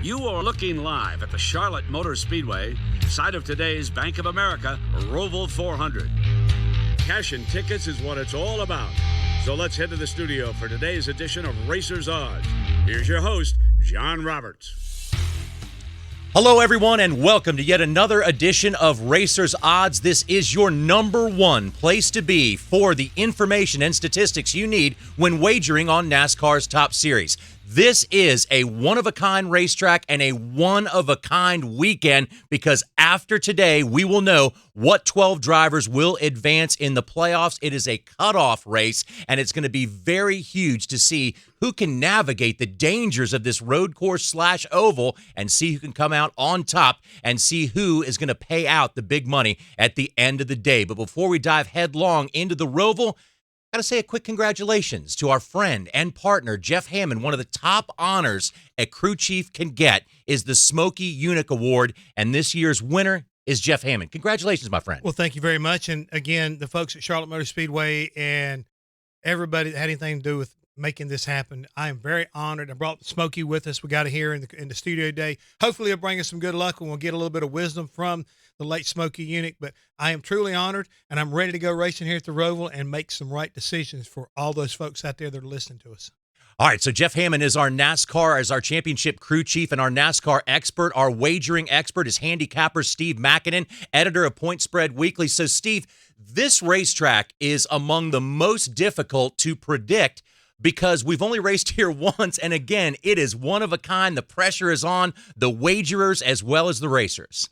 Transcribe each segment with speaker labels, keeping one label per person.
Speaker 1: You are looking live at the Charlotte Motor Speedway, site of today's Bank of America Roval 400. Cash and tickets is what it's all about. So let's head to the studio for today's edition of Racer's Odds. Here's your host, John Roberts.
Speaker 2: Hello, everyone, and welcome to yet another edition of Racer's Odds. This is your number one place to be for the information and statistics you need when wagering on NASCAR's Top Series. This is a one-of-a-kind racetrack and a one-of-a-kind weekend because after today, we will know what 12 drivers will advance in the playoffs. It is a cutoff race, and it's going to be very huge to see who can navigate the dangers of this road course / oval and see who can come out on top and see who is going to pay out the big money at the end of the day. But before we dive headlong into the Roval, got to say a quick congratulations to our friend and partner, Jeff Hammond. One of the top honors a crew chief can get is the Smoky Unique Award, and this year's winner is Jeff Hammond. Congratulations, my friend.
Speaker 3: Well, thank you very much. And again, the folks at Charlotte Motor Speedway and everybody that had anything to do with making this happen, I am very honored. I brought Smokey with us. We got it here in the studio today. Hopefully it'll bring us some good luck and we'll get a little bit of wisdom from the late Smoky Unique. But I am truly honored, and I'm ready to go racing here at the Roval and make some right decisions for all those folks out there that are listening to us.
Speaker 2: All right, so Jeff Hammond is our championship crew chief and our NASCAR expert. Our wagering expert is handicapper Steve Makinen, editor of Point Spread Weekly. So, Steve, this racetrack is among the most difficult to predict because we've only raced here once, and again, it is one of a kind. The pressure is on the wagerers as well as the racers.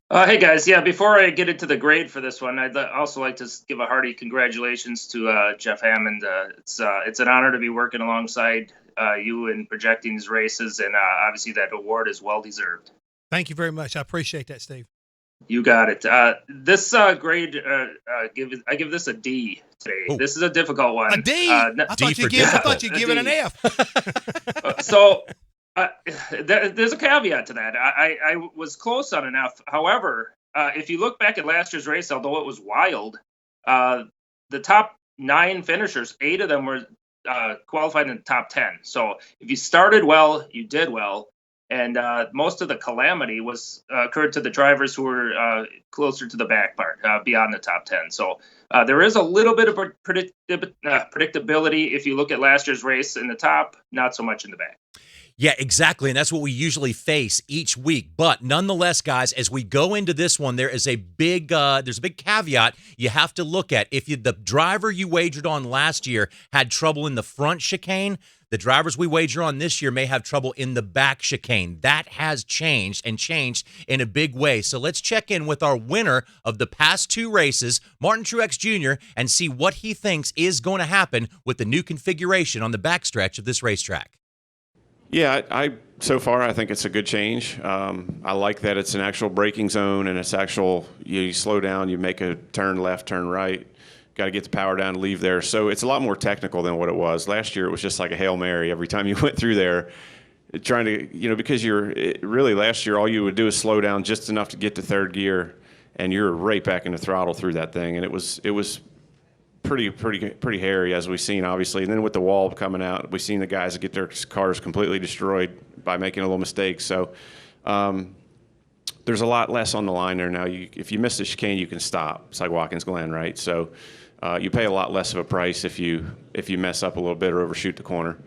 Speaker 4: Hey guys, yeah. Before I get into the grade for this one, I'd also like to give a hearty congratulations to Jeff Hammond. It's an honor to be working alongside you in projecting these races, and obviously that award is well deserved.
Speaker 3: Thank you very much. I appreciate that, Steve.
Speaker 4: You got it. This grade, I give this a D today.
Speaker 2: Ooh.
Speaker 4: This is a difficult one.
Speaker 3: A D?
Speaker 2: D
Speaker 3: I thought you'd give it an F.
Speaker 4: So. There's a caveat to that. I was close on an F. However, if you look back at last year's race, although it was wild, the top 9 finishers, 8 of them were qualified in the top 10. So if you started well, you did well. And most of the calamity was occurred to the drivers who were closer to the back part, beyond the top 10. So there is a little bit of predictability if you look at last year's race in the top, not so much in the back.
Speaker 2: Yeah, exactly, and that's what we usually face each week. But nonetheless, guys, as we go into this one, there's a big caveat you have to look at. If the driver you wagered on last year had trouble in the front chicane, the drivers we wager on this year may have trouble in the back chicane. That has changed in a big way. So let's check in with our winner of the past 2 races, Martin Truex Jr., and see what he thinks is going to happen with the new configuration on the backstretch of this racetrack.
Speaker 5: Yeah, I think it's a good change. I like that it's an actual braking zone and it's actual, you slow down, you make a turn left, turn right, got to get the power down and leave there. So it's a lot more technical than what it was. Last year it was just like a Hail Mary every time you went through there, trying to, because really last year all you would do is slow down just enough to get to third gear and you're right back in the throttle through that thing. And it was pretty hairy, as we've seen, obviously. And then with the wall coming out, we've seen the guys get their cars completely destroyed by making a little mistake. So there's a lot less on the line there now. If you miss the chicane, you can stop. It's like Watkins Glen, right? So you pay a lot less of a price if you mess up a little bit or overshoot the corner.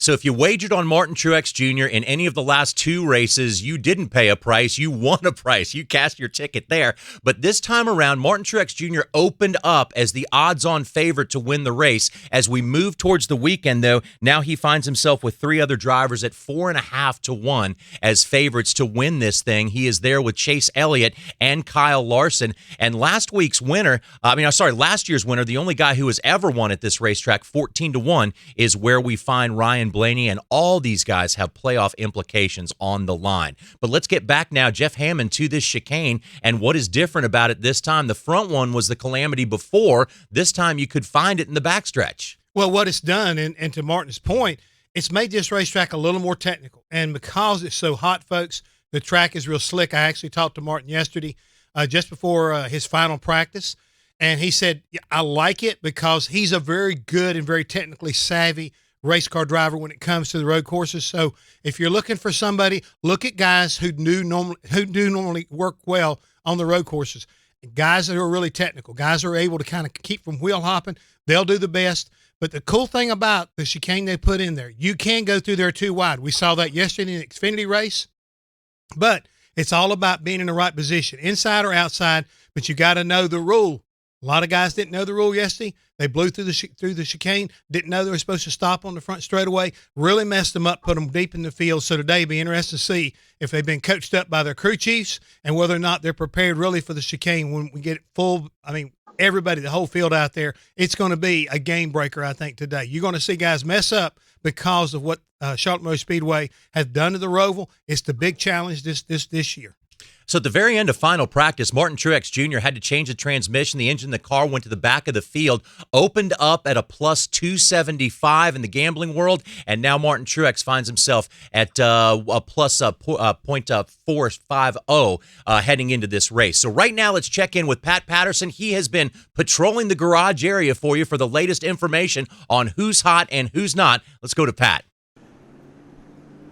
Speaker 2: So if you wagered on Martin Truex Jr. in any of the last 2 races, you didn't pay a price. You won a price. You cast your ticket there. But this time around, Martin Truex Jr. opened up as the odds-on favorite to win the race. As we move towards the weekend, though, now he finds himself with 3 other drivers at 4.5 to 1 as favorites to win this thing. He is there with Chase Elliott and Kyle Larson. And last year's winner, the only guy who has ever won at this racetrack, 14 to 1, is where we find Ryan Blaney, and all these guys have playoff implications on the line. But let's get back now, Jeff Hammond, to this chicane and what is different about it this time. The front one was the calamity before. This time you could find it in the backstretch.
Speaker 3: Well, what it's done, and to Martin's point, it's made this racetrack a little more technical. And because it's so hot, folks, the track is real slick. I actually talked to Martin yesterday, just before his final practice, and he said, I like it because he's a very good and very technically savvy race car driver when it comes to the road courses. So if you're looking for somebody, look at guys who do normally work well on the road courses. Guys that are really technical, guys who are able to kind of keep from wheel hopping, they'll do the best. But the cool thing about the chicane they put in there, you can go through there too wide. We saw that yesterday in the Xfinity race. But it's all about being in the right position, inside or outside, but you got to know the rule. A lot of guys didn't know the rule yesterday. They blew through the chicane, didn't know they were supposed to stop on the front straightaway, really messed them up, put them deep in the field. So today, it'll be interesting to see if they've been coached up by their crew chiefs and whether or not they're prepared really for the chicane when we get it full. I mean, everybody, the whole field out there, it's going to be a game breaker, I think, today. You're going to see guys mess up because of what Charlotte Motor Speedway has done to the Roval. It's the big challenge this year.
Speaker 2: So at the very end of final practice, Martin Truex Jr. had to change the transmission. The engine in the car went to the back of the field, opened up at a plus 275 in the gambling world, and now Martin Truex finds himself at a plus .450 heading into this race. So right now, let's check in with Pat Patterson. He has been patrolling the garage area for you for the latest information on who's hot and who's not. Let's go to Pat.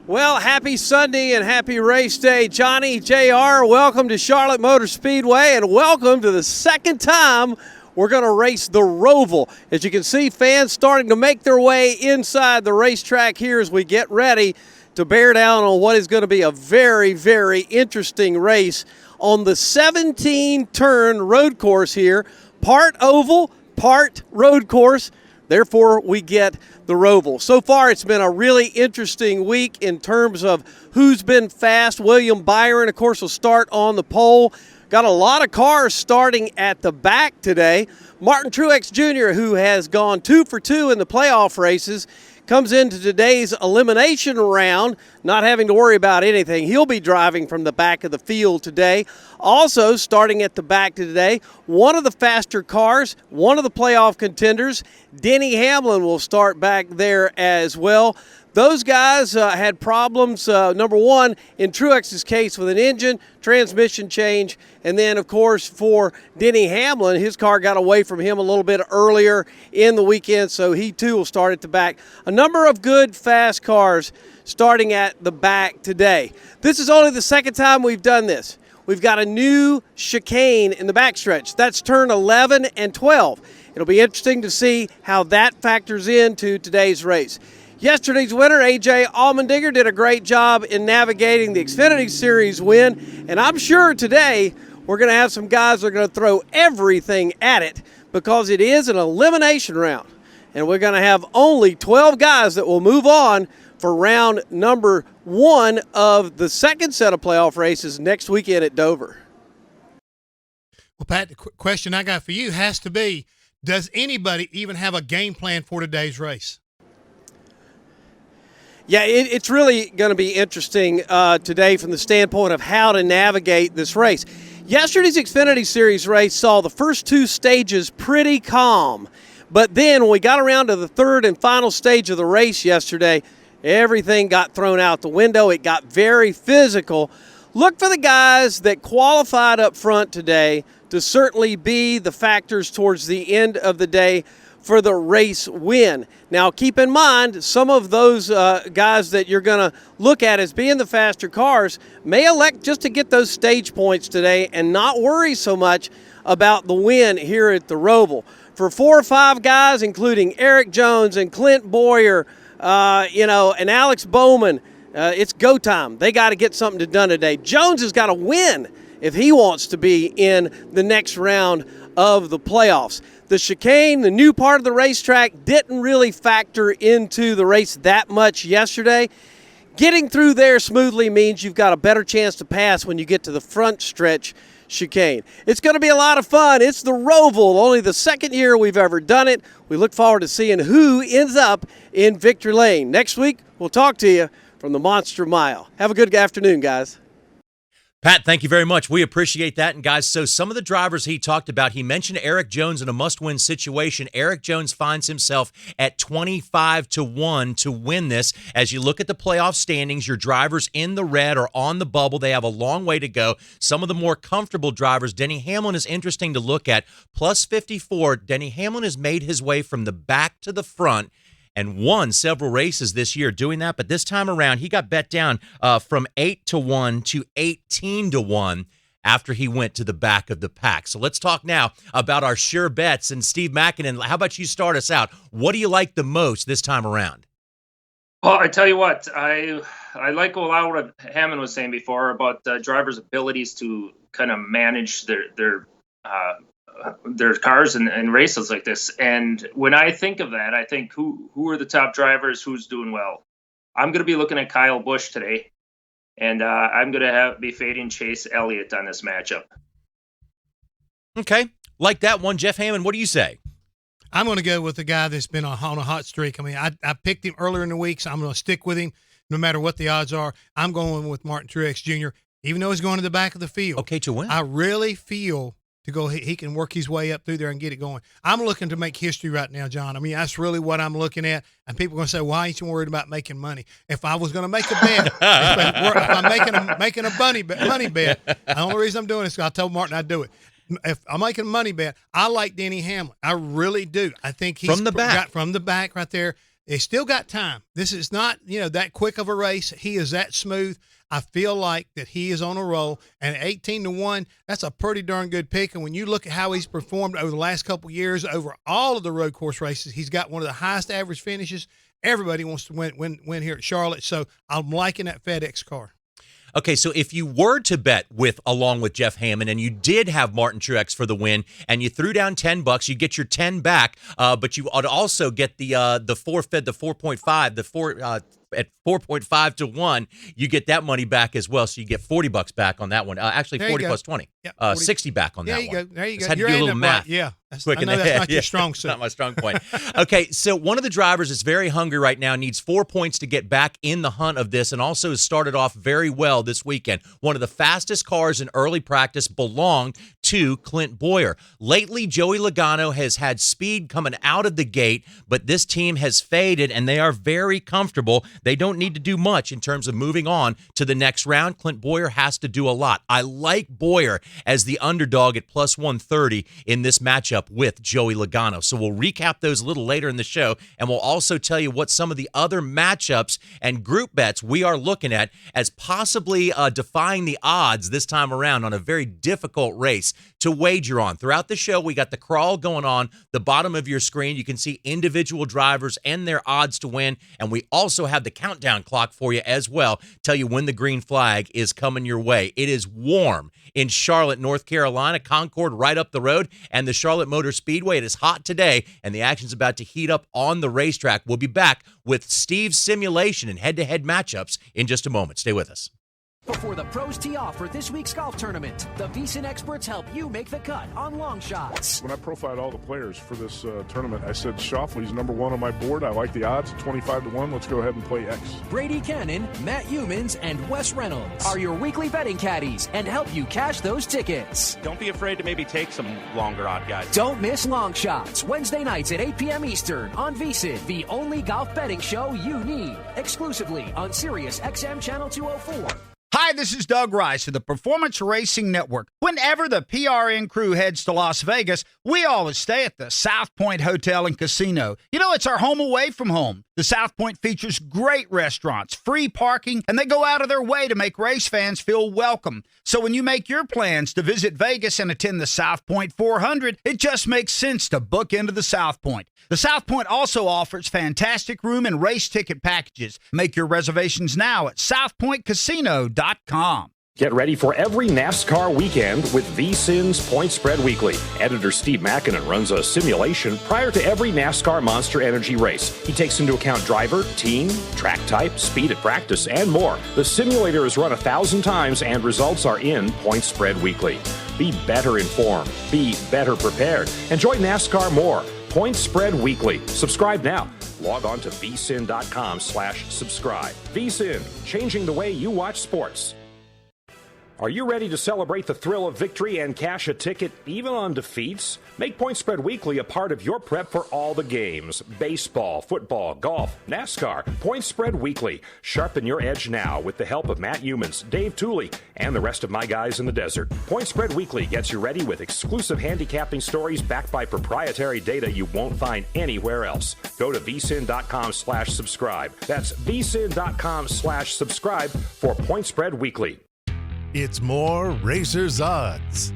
Speaker 6: Well, happy Sunday and happy race day, Johnny. JR, welcome to Charlotte Motor Speedway, and welcome to the second time we're going to race the Roval. As you can see, fans starting to make their way inside the racetrack here as we get ready to bear down on what is going to be a very, very interesting race on the 17-turn road course here. Part oval, part road course. Therefore, we get the Roval. So far, it's been a really interesting week in terms of who's been fast. William Byron, of course, will start on the pole. Got a lot of cars starting at the back today. Martin Truex Jr., who has gone 2 for 2 in the playoff races, comes into today's elimination round, not having to worry about anything. He'll be driving from the back of the field today. Also, starting at the back today, one of the faster cars, one of the playoff contenders, Denny Hamlin, will start back there as well. Those guys had problems, number one, in Truex's case with an engine, transmission change, and then, of course, for Denny Hamlin, his car got away from him a little bit earlier in the weekend, so he too will start at the back. A number of good, fast cars starting at the back today. This is only the second time we've done this. We've got a new chicane in the backstretch. That's turn 11 and 12. It'll be interesting to see how that factors into today's race. Yesterday's winner, A.J. Allmendinger, did a great job in navigating the Xfinity Series win, and I'm sure today we're going to have some guys that are going to throw everything at it because it is an elimination round, and we're going to have only 12 guys that will move on for round number 1 of the second set of playoff races next weekend at Dover.
Speaker 3: Well, Pat, the question I got for you has to be, does anybody even have a game plan for today's race?
Speaker 6: Yeah, it's really going to be interesting today from the standpoint of how to navigate this race. Yesterday's Xfinity Series race saw the first 2 stages pretty calm. But then when we got around to the third and final stage of the race yesterday, everything got thrown out the window. It got very physical. Look for the guys that qualified up front today to certainly be the factors towards the end of the day for the race win. Now, keep in mind, some of those guys that you're going to look at as being the faster cars may elect just to get those stage points today and not worry so much about the win here at the Roval. For 4 or 5 guys, including Eric Jones and Clint Boyer, and Alex Bowman, it's go time. They got to get something done today. Jones has got to win if he wants to be in the next round of the playoffs. The chicane, the new part of the racetrack, didn't really factor into the race that much yesterday. Getting through there smoothly means you've got a better chance to pass when you get to the front stretch chicane. It's going to be a lot of fun. It's the Roval, only the second year we've ever done it. We look forward to seeing who ends up in victory lane. Next week, we'll talk to you from the Monster Mile. Have a good afternoon, guys.
Speaker 2: Pat, thank you very much. We appreciate that. And guys, so some of the drivers he talked about, he mentioned Eric Jones in a must-win situation. Eric Jones finds himself at 25-1 to win this. As you look at the playoff standings, your drivers in the red are on the bubble. They have a long way to go. Some of the more comfortable drivers, Denny Hamlin is interesting to look at. Plus 54, Denny Hamlin has made his way from the back to the front. and won several races this year doing that. But this time around, he got bet down from 8-1 to 18-1 after he went to the back of the pack. So let's talk now about our sure bets. And Steve Makinen, how about you start us out? What do you like the most this time around?
Speaker 4: Well, I tell you what, I like a lot what Hammond was saying before about drivers' abilities to kind of manage their cars in races like this. And when I think of that, I think who are the top drivers, who's doing well. I'm going to be looking at Kyle Busch today, and I'm going to be fading Chase Elliott on this matchup.
Speaker 2: Okay, like that one. Jeff Hammond, what do you say?
Speaker 3: I'm going to go with the guy that's been on a hot streak. I mean, I picked him earlier in the week, so I'm going to stick with him no matter what the odds are. I'm going with Martin Truex Jr., even though he's going to the back of the field.
Speaker 2: Okay, to win.
Speaker 3: I really feel to go. He can work his way up through there and get it going. I'm looking to make history right now, John. I mean, that's really what I'm looking at. And people are going to say, "Why ain't you worried about making money?" If I was going to make a bet, if I'm making a money bet, the only reason I'm doing this is I told Martin I'd do it. If I'm making a money bet, I like Denny Hamlin. I really do. I think he's
Speaker 2: from the back
Speaker 3: right there. They still got time. This is not, that quick of a race. He is that smooth. I feel like that he is on a roll. And at 18-1, that's a pretty darn good pick. And when you look at how he's performed over the last couple of years, over all of the road course races, he's got one of the highest average finishes. Everybody wants to win here at Charlotte. So I'm liking that FedEx car.
Speaker 2: Okay, so if you were to bet along with Jeff Hammond and you did have Martin Truex for the win and you threw down $10, you get your 10 back, but you would also get the forfeit, the 4.5, at 4.5 to 1, you get that money back as well. So you get $40 back on that one. Actually, 40 plus 20.
Speaker 3: Yeah, 40.
Speaker 2: 60 back on that one.
Speaker 3: There you go.
Speaker 2: Just had to do a little math.
Speaker 3: Right. Yeah.
Speaker 2: Quick
Speaker 3: I know that's not your strong suit.
Speaker 2: Not my strong point. Okay, so one of the drivers is very hungry right now, needs 4 points to get back in the hunt of this, and also has started off very well this weekend. One of the fastest cars in early practice belonged to Clint Bowyer. Lately, Joey Logano has had speed coming out of the gate, but this team has faded, and they are very comfortable. They don't need to do much in terms of moving on to the next round. Clint Bowyer has to do a lot. I like Bowyer as the underdog at plus 130 in this matchup with Joey Logano. So we'll recap those a little later in the show, and we'll also tell you what some of the other matchups and group bets we are looking at as possibly defying the odds this time around on a very difficult race to wager on. Throughout the show, we got the crawl going on the bottom of your screen. You can see individual drivers and their odds to win, and we also have the countdown clock for you as well, tell you when the green flag is coming your way. It is warm in Charlotte, North Carolina, Concord right up the road, and the Charlotte Motor Speedway. It is hot today, and the action's about to heat up on the racetrack. We'll be back with Steve's simulation and head-to-head matchups in just a moment. Stay with us.
Speaker 7: Before the pros tee off for this week's golf tournament, the VSiN experts help you make the cut on long shots.
Speaker 8: When I profiled all the players for this tournament, I said Schauffele's number one on my board. I like the odds, 25-1. Let's go ahead and play X.
Speaker 7: Brady Cannon, Matt Humans, and Wes Reynolds are your weekly betting caddies and help you cash those tickets.
Speaker 9: Don't be afraid to maybe take some longer odd guys.
Speaker 7: Don't miss Long Shots, Wednesday nights at 8 p.m. Eastern on VSiN, the only golf betting show you need. Exclusively on Sirius XM Channel 204.
Speaker 10: Hi, this is Doug Rice of the Performance Racing Network. Whenever the PRN crew heads to Las Vegas, we always stay at the South Point Hotel and Casino. You know, it's our home away from home. The South Point features great restaurants, free parking, and they go out of their way to make race fans feel welcome. So when you make your plans to visit Vegas and attend the South Point 400, it just makes sense to book into the South Point. The South Point also offers fantastic room and race ticket packages. Make your reservations now at southpointcasino.com.
Speaker 11: Get ready for every NASCAR weekend with VSiN's Point Spread Weekly. Editor Steve Makinen runs a simulation prior to every NASCAR Monster Energy race. He takes into account driver, team, track type, speed at practice, and more. The simulator is run 1,000 times and results are in Point Spread Weekly. Be better informed. Be better prepared. Enjoy NASCAR more. Point Spread Weekly. Subscribe now. Log on to vsin.com/subscribe. VSiN, changing the way you watch sports. Are you ready to celebrate the thrill of victory and cash a ticket even on defeats? Make Point Spread Weekly a part of your prep for all the games. Baseball, football, golf, NASCAR. Point Spread Weekly. Sharpen your edge now with the help of Matt Humans, Dave Tooley, and the rest of my guys in the desert. Point Spread Weekly gets you ready with exclusive handicapping stories backed by proprietary data you won't find anywhere else. Go to vsin.com/subscribe. That's vsin.com/subscribe for Point Spread Weekly.
Speaker 12: It's more Racers Odds.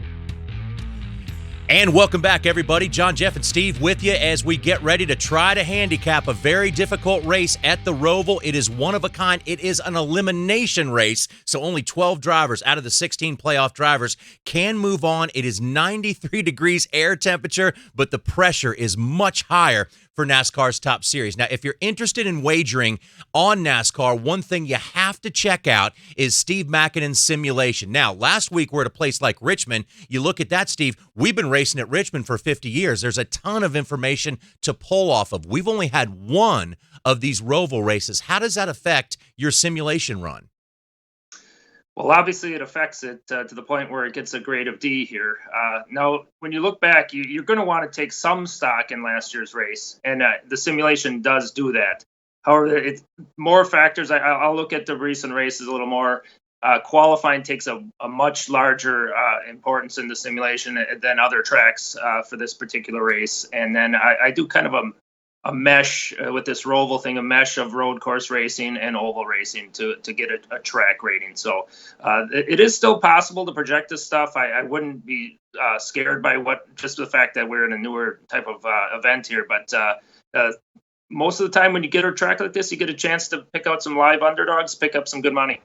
Speaker 2: And welcome back, everybody. John, Jeff, and Steve with you as we get ready to try to handicap a very difficult race at the Roval. It is one of a kind. It is an elimination race, so only 12 drivers out of the 16 playoff drivers can move on. It is 93 degrees air temperature, but the pressure is much higher for NASCAR's Top Series. Now, if you're interested in wagering on NASCAR, one thing you have to check out is Steve Makinen's simulation. Now, last week we're at a place like Richmond. You look at that, Steve, we've been racing at Richmond for 50 years. There's a ton of information to pull off of. We've only had one of these Roval races. How does that affect your simulation run?
Speaker 4: Well, obviously it affects it to the point where it gets a grade of D here. Now, when you look back, you're going to want to take some stock in last year's race, and the simulation does do that. However, it's more factors. I'll look at the recent races a little more. Qualifying takes a much larger importance in the simulation than other tracks for this particular race. And then I do kind of a mesh with this Roval thing, a mesh of road course racing and oval racing to get a track rating. So it is still possible to project this stuff. I wouldn't be scared by just the fact that we're in a newer type of event here. But most of the time when you get a track like this, you get a chance to pick out some live underdogs, pick up some good money.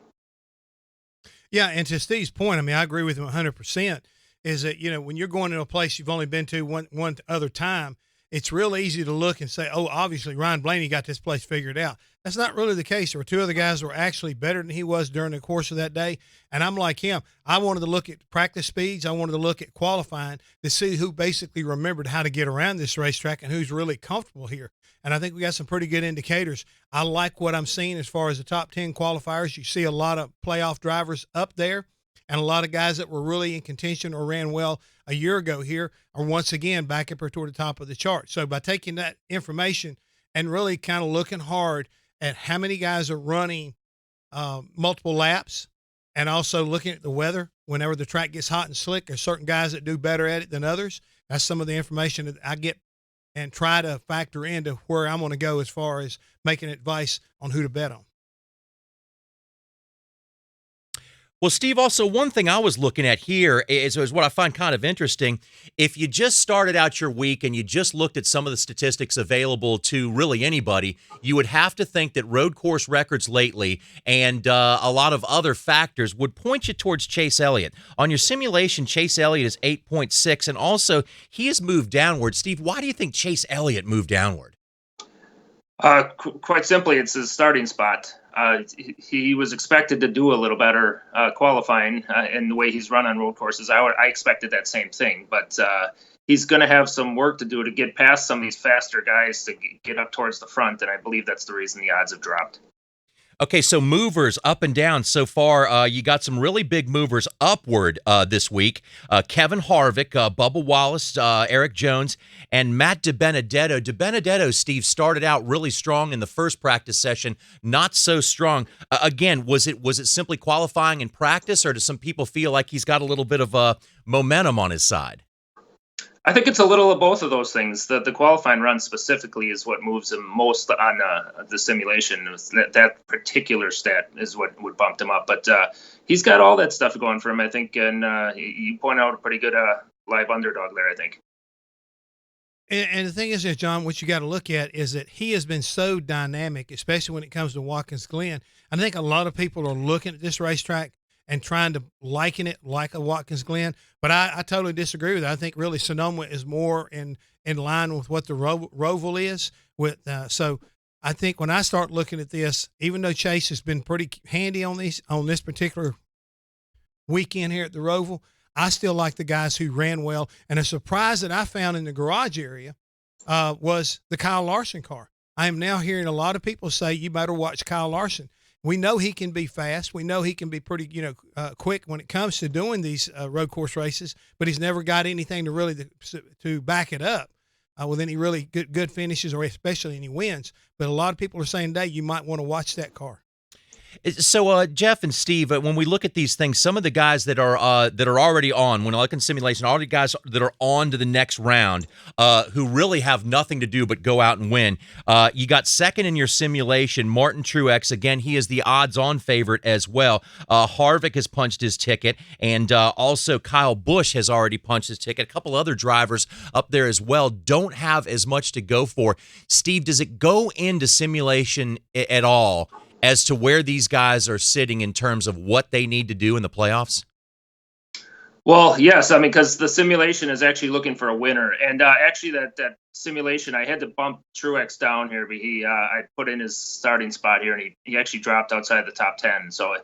Speaker 3: Yeah, and to Steve's point, I mean, I agree with him 100%, is that, when you're going to a place you've only been to one other time, it's real easy to look and say, oh, obviously Ryan Blaney got this place figured out. That's not really the case. There were two other guys that were actually better than he was during the course of that day, and I'm like him. I wanted to look at practice speeds. I wanted to look at qualifying to see who basically remembered how to get around this racetrack and who's really comfortable here. And I think we got some pretty good indicators. I like what I'm seeing as far as the top 10 qualifiers. You see a lot of playoff drivers up there, and a lot of guys that were really in contention or ran well a year ago here are once again back up toward the top of the chart. So by taking that information and really kind of looking hard at how many guys are running multiple laps, and also looking at the weather whenever the track gets hot and slick, there's certain guys that do better at it than others. That's some of the information that I get and try to factor into where I'm going to go as far as making advice on who to bet on.
Speaker 2: Well, Steve, also one thing I was looking at here is what I find kind of interesting. If you just started out your week and you just looked at some of the statistics available to really anybody, you would have to think that road course records lately and a lot of other factors would point you towards Chase Elliott. On your simulation, Chase Elliott is 8.6, and also he has moved downward. Steve, why do you think Chase Elliott moved downward?
Speaker 4: Quite simply, it's his starting spot. He was expected to do a little better qualifying in the way he's run on road courses. I expected that same thing, but he's going to have some work to do to get past some of these faster guys to get up towards the front, and I believe that's the reason the odds have dropped.
Speaker 2: Okay, so movers up and down so far. You got some really big movers upward this week. Kevin Harvick, Bubba Wallace, Eric Jones, and Matt DiBenedetto. DiBenedetto, Steve, started out really strong in the first practice session, not so strong. Again, was it simply qualifying in practice, or do some people feel like he's got a little bit of momentum on his side?
Speaker 4: I think it's a little of both of those things. The qualifying run specifically is what moves him most on the simulation. That particular stat is what bumped him up. But he's got all that stuff going for him, I think. And you point out a pretty good live underdog there, I think.
Speaker 3: And the thing is, John, what you got to look at is that he has been so dynamic, especially when it comes to Watkins Glen. I think a lot of people are looking at this racetrack and trying to liken it like a Watkins Glen. But I totally disagree with that. I think really Sonoma is more in line with what the Roval is. So I think when I start looking at this, even though Chase has been pretty handy on this particular weekend here at the Roval, I still like the guys who ran well. And a surprise that I found in the garage area was the Kyle Larson car. I am now hearing a lot of people say you better watch Kyle Larson. We know he can be fast. We know he can be pretty, quick when it comes to doing these road course races, but he's never got anything to really to back it up with any really good finishes or especially any wins. But a lot of people are saying today you might want to watch that car.
Speaker 2: So, Jeff and Steve, when we look at these things, some of the guys that are already on, when I look in simulation, all the guys that are on to the next round, who really have nothing to do but go out and win. You got second in your simulation, Martin Truex. Again, he is the odds-on favorite as well. Harvick has punched his ticket, and also Kyle Busch has already punched his ticket. A couple other drivers up there as well don't have as much to go for. Steve, does it go into simulation at all as to where these guys are sitting in terms of what they need to do in the playoffs?
Speaker 4: Well, yes. I mean, because the simulation is actually looking for a winner. And actually, that simulation, I had to bump Truex down here. But I put in his starting spot here, and he actually dropped outside the top 10. So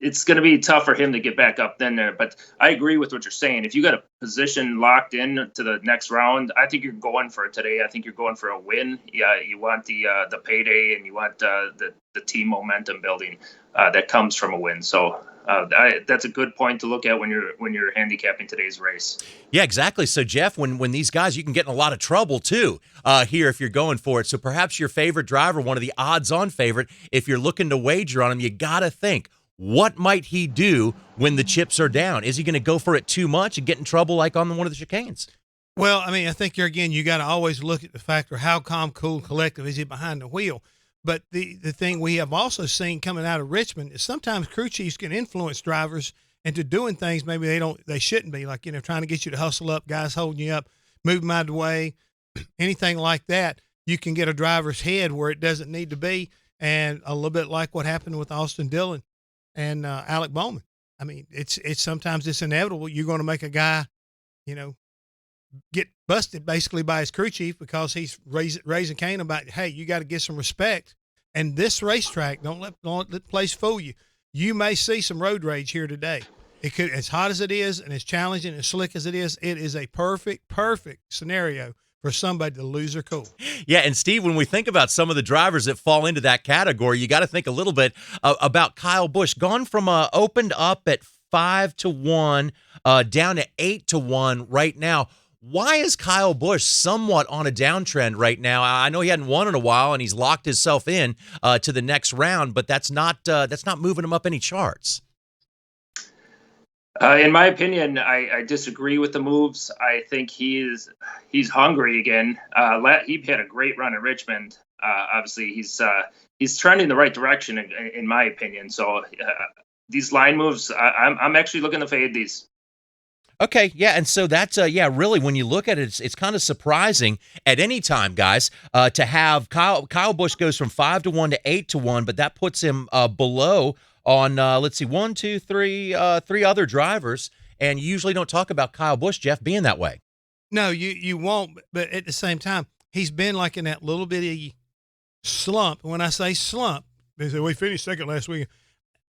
Speaker 4: it's going to be tough for him to get back up then there. But I agree with what you're saying. If you got a position locked in to the next round, I think you're going for it today. I think you're going for a win. Yeah, you want the payday, and you want the team momentum building that comes from a win. So that's a good point to look at when you're handicapping today's race.
Speaker 2: Yeah, exactly. So, Jeff, when these guys, you can get in a lot of trouble too here if you're going for it. So perhaps your favorite driver, one of the odds-on favorite, if you're looking to wager on him, you got to think, what might he do when the chips are down? Is he going to go for it too much and get in trouble like on one of the chicanes?
Speaker 3: Well, I mean, I think you got to always look at the factor, how calm, cool, collective is he behind the wheel? But the thing we have also seen coming out of Richmond is sometimes crew chiefs can influence drivers into doing things maybe they shouldn't be, like, trying to get you to hustle up, guys holding you up, move them out of the way, anything like that. You can get a driver's head where it doesn't need to be, and a little bit like what happened with Austin Dillon and Alec Bowman. I mean, it's sometimes it's inevitable. You're going to make a guy, get busted basically by his crew chief because he's raising Cain about, hey, you got to get some respect. And this racetrack, don't let the place fool you. You may see some road rage here today. It could, as hot as it is and as challenging and as slick as it is a perfect scenario for somebody to lose their cool.
Speaker 2: Yeah, and Steve, when we think about some of the drivers that fall into that category, you got to think a little bit about Kyle Busch, gone from opened up at 5-1 down to 8-1 right now. Why is Kyle Busch somewhat on a downtrend right now? I know he hadn't won in a while, and he's locked himself in to the next round, but that's not moving him up any charts.
Speaker 4: In my opinion, I disagree with the moves. I think he's hungry again. He had a great run at Richmond. Obviously, he's trending the right direction, in my opinion. So these line moves, I'm actually looking to fade these.
Speaker 2: Okay, yeah, and so that's really when you look at it, it's kind of surprising at any time, guys, to have Kyle Busch goes from 5-1 to 8-1, but that puts him below on let's see, 1, 2, 3 other drivers, and you usually don't talk about Kyle Busch, Jeff, being that way.
Speaker 3: No, you won't, but at the same time, he's been like in that little bitty slump. When I say slump, they say we finished second last week.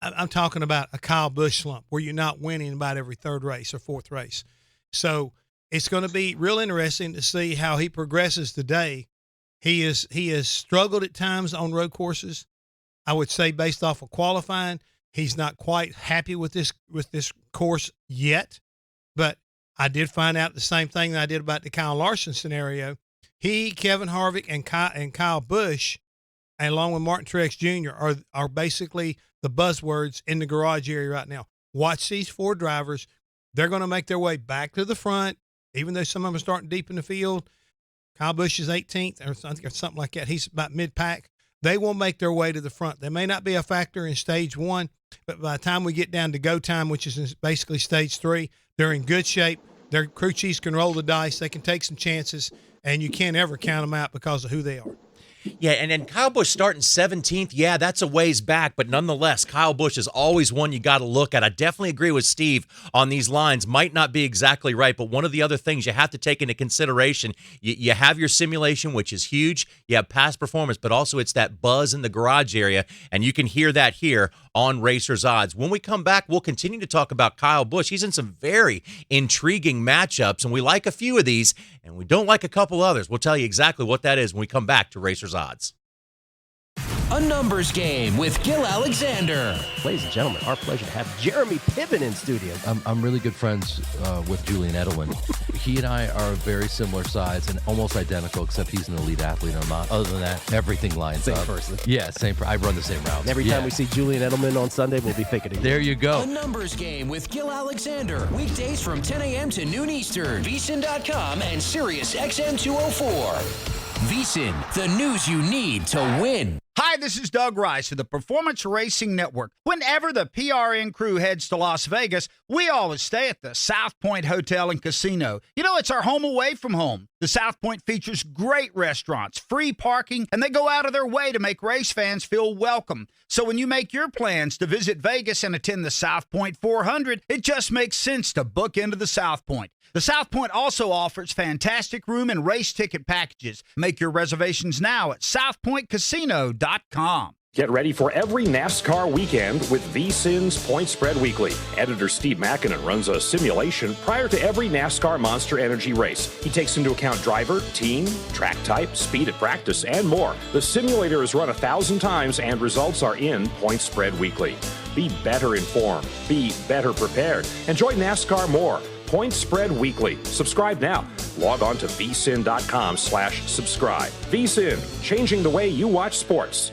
Speaker 3: I'm talking about a Kyle Busch slump where you're not winning about every third race or fourth race. So it's going to be real interesting to see how he progresses today. He has struggled at times on road courses. I would say based off of qualifying, he's not quite happy with this course yet. But I did find out the same thing that I did about the Kyle Larson scenario. Kevin Harvick, and Kyle Busch, along with Martin Truex Jr., are basically the buzzwords in the garage area right now. Watch these four drivers. They're going to make their way back to the front, even though some of them are starting deep in the field. Kyle Busch is 18th or something like that. He's about mid-pack. They will make their way to the front. They may not be a factor in stage one, but by the time we get down to go time, which is basically stage 3, they're in good shape. Their crew chiefs can roll the dice. They can take some chances, and you can't ever count them out because of who they are.
Speaker 2: Yeah, and then Kyle Busch starting 17th, yeah, that's a ways back, but nonetheless, Kyle Busch is always one you got to look at. I definitely agree with Steve on these lines. Might not be exactly right, but one of the other things you have to take into consideration, you have your simulation, which is huge. You have past performance, but also it's that buzz in the garage area, and you can hear that here on Racers Odds. When we come back, we'll continue to talk about Kyle Busch. He's in some very intriguing matchups, and we like a few of these, and we don't like a couple others. We'll tell you exactly what that is when we come back to Racers Odds.
Speaker 7: A Numbers Game with Gil Alexander.
Speaker 13: Ladies and gentlemen, our pleasure to have Jeremy Piven in studio.
Speaker 14: I'm really good friends with Julian Edelman. He and I are very similar size and almost identical, except he's an elite athlete and I'm not. Other than that, everything lines
Speaker 13: Same
Speaker 14: up.
Speaker 13: person.
Speaker 14: Yeah, same. I run the same routes.
Speaker 13: And every time we see Julian Edelman on Sunday, we'll be thinking of you.
Speaker 14: There you go.
Speaker 7: A Numbers Game with Gil Alexander. Weekdays from 10 a.m. to noon Eastern. VSiN.com and Sirius XM 204. VSiN, the news you need to win.
Speaker 10: Hi, this is Doug Rice of the Performance Racing Network. Whenever the PRN crew heads to Las Vegas, we always stay at the South Point Hotel and Casino. You know, it's our home away from home. The South Point features great restaurants, free parking, and they go out of their way to make race fans feel welcome. So when you make your plans to visit Vegas and attend the South Point 400, it just makes sense to book into the South Point. The South Point also offers fantastic room and race ticket packages. Make your reservations now at southpointcasino.com.
Speaker 11: Get ready for every NASCAR weekend with VSiN's Point Spread Weekly. Editor Steve Makinen runs a simulation prior to every NASCAR Monster Energy race. He takes into account driver, team, track type, speed at practice, and more. The simulator is run 1,000 times and results are in Point Spread Weekly. Be better informed. Be better prepared. Enjoy NASCAR more. Point Spread Weekly. Subscribe now. Log on to vsin.com/subscribe. VSiN, changing the way you watch sports.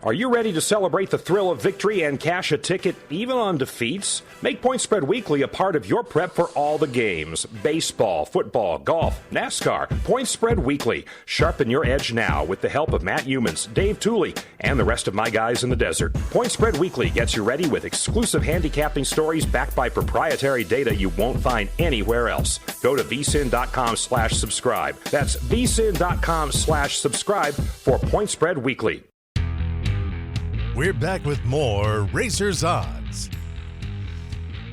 Speaker 11: Are you ready to celebrate the thrill of victory and cash a ticket even on defeats? Make Point Spread Weekly a part of your prep for all the games. Baseball, football, golf, NASCAR. Point Spread Weekly. Sharpen your edge now with the help of Matt Humans, Dave Tooley, and the rest of my guys in the desert. Point Spread Weekly gets you ready with exclusive handicapping stories backed by proprietary data you won't find anywhere else. Go to vsin.com/subscribe. That's vsin.com/subscribe for Point Spread Weekly.
Speaker 12: We're back with more Racers Odds.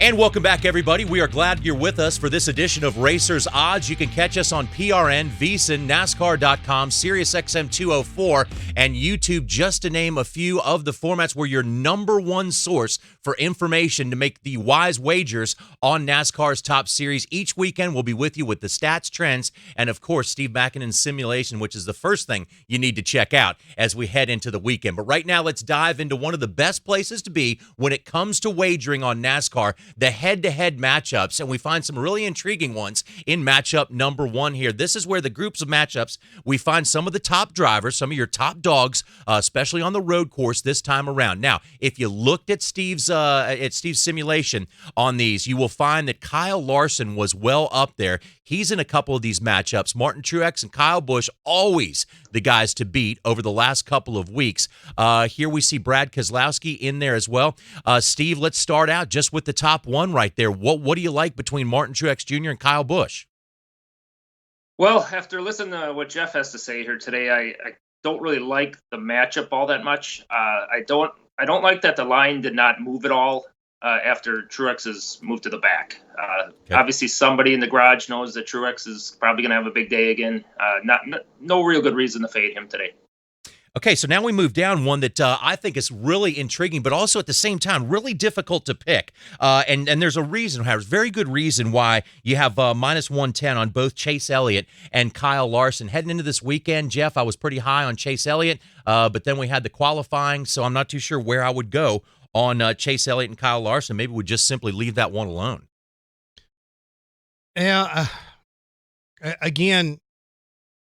Speaker 2: And welcome back, everybody. We are glad you're with us for this edition of Racers Odds. You can catch us on PRN, VSiN, NASCAR.com, Sirius XM 204, and YouTube, just to name a few of the formats. We're your number one source for information to make the wise wagers on NASCAR's top series. Each weekend, we'll be with you with the stats, trends, and, of course, Steve Makinen's simulation, which is the first thing you need to check out as we head into the weekend. But right now, let's dive into one of the best places to be when it comes to wagering on NASCAR, the head-to-head matchups, and we find some really intriguing ones in matchup number one here. This is where the groups of matchups, we find some of the top drivers, some of your top dogs, especially on the road course this time around. Now, if you looked at Steve's simulation on these, you will find that Kyle Larson was well up there. He's in a couple of these matchups. Martin Truex and Kyle Busch, always the guys to beat over the last couple of weeks. Here we see Brad Keselowski in there as well. Steve, let's start out just with the top one right there. What do you like between Martin Truex Jr. and Kyle Busch?
Speaker 4: Well, after listening to what Jeff has to say here today, I don't really like the matchup all that much. I don't like that the line did not move at all after Truex's move to the back.
Speaker 2: Okay.
Speaker 4: Obviously, somebody in the garage knows that Truex is probably going to have a big day again. No real good reason to fade him today.
Speaker 2: Okay, so now we move down one that I think is really intriguing, but also at the same time really difficult to pick. And there's a reason, there's a very good reason why you have minus 110 on both Chase Elliott and Kyle Larson. Heading into this weekend, Jeff, I was pretty high on Chase Elliott, but then we had the qualifying, so I'm not too sure where I would go on Chase Elliott and Kyle Larson. Maybe we'd just simply leave that one alone.
Speaker 3: Yeah, again,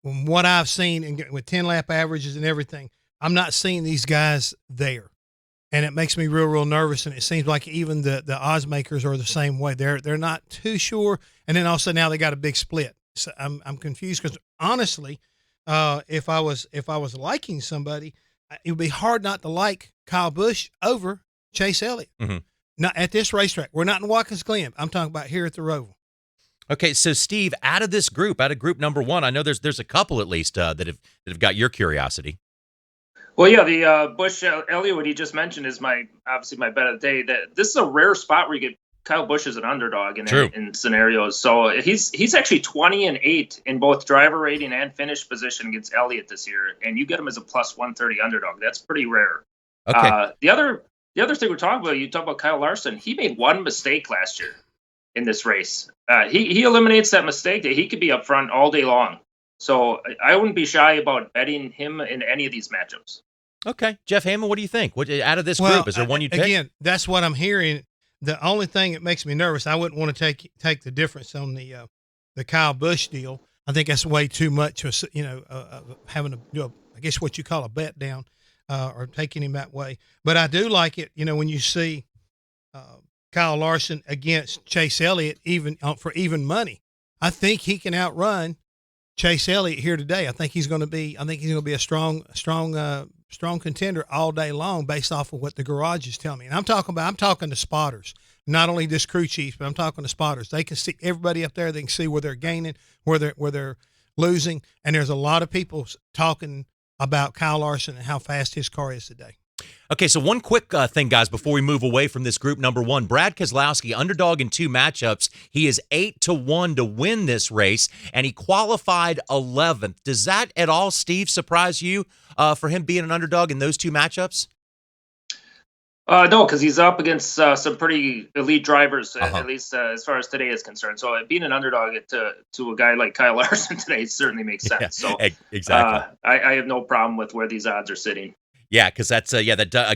Speaker 3: from what I've seen and with 10-lap averages and everything, I'm not seeing these guys there. And it makes me real nervous. And it seems like even the odds makers are the same way. They're not too sure. And then also now they got a big split. So I'm confused because honestly, if I was liking somebody, it would be hard not to like Kyle Busch over Chase Elliott.
Speaker 2: Mm-hmm.
Speaker 3: Not at this racetrack. We're not in Watkins Glen. I'm talking about here at the Roval.
Speaker 2: Okay, so Steve, out of group number one, I know there's a couple at least that have got your curiosity.
Speaker 4: Well, yeah, the Busch Elliott, what he just mentioned, is obviously my bet of the day. That this is a rare spot where you get Kyle Busch as an underdog in scenarios. So he's actually 20-8 in both driver rating and finish position against Elliott this year, and you get him as a plus 130 underdog. That's pretty rare.
Speaker 2: Okay.
Speaker 4: The other thing we're talking about, you talk about Kyle Larson. He made one mistake last year in this race. He eliminates that mistake that he could be up front all day long. So I wouldn't be shy about betting him in any of these matchups.
Speaker 2: Okay, Jeff Hammond, what do you think? What out of this group is there one you'd pick?
Speaker 3: Again, that's what I'm hearing. The only thing that makes me nervous, I wouldn't want to take the difference on the Kyle Busch deal. I think that's way too much. Having I guess what you call a bet down, or taking him that way. But I do like it. When you see Kyle Larson against Chase Elliott, even for even money, I think he can outrun Chase Elliott here today. I think he's going to be a strong contender all day long based off of what the garages tell me. And I'm talking to spotters, not only just crew chiefs, but I'm talking to spotters. They can see everybody up there. They can see where they're gaining, where they're losing. And there's a lot of people talking about Kyle Larson and how fast his car is today.
Speaker 2: Okay, so one quick thing, guys, before we move away from this group number one. Brad Keselowski, underdog in 2 matchups. He is 8-1 to win this race, and he qualified 11th. Does that at all, Steve, surprise you for him being an underdog in those 2 matchups?
Speaker 4: No, because he's up against some pretty elite drivers, at least as far as today is concerned. So being an underdog to a guy like Kyle Larson today certainly makes sense. So
Speaker 2: exactly.
Speaker 4: I have no problem with where these odds are sitting.
Speaker 2: Yeah, because that's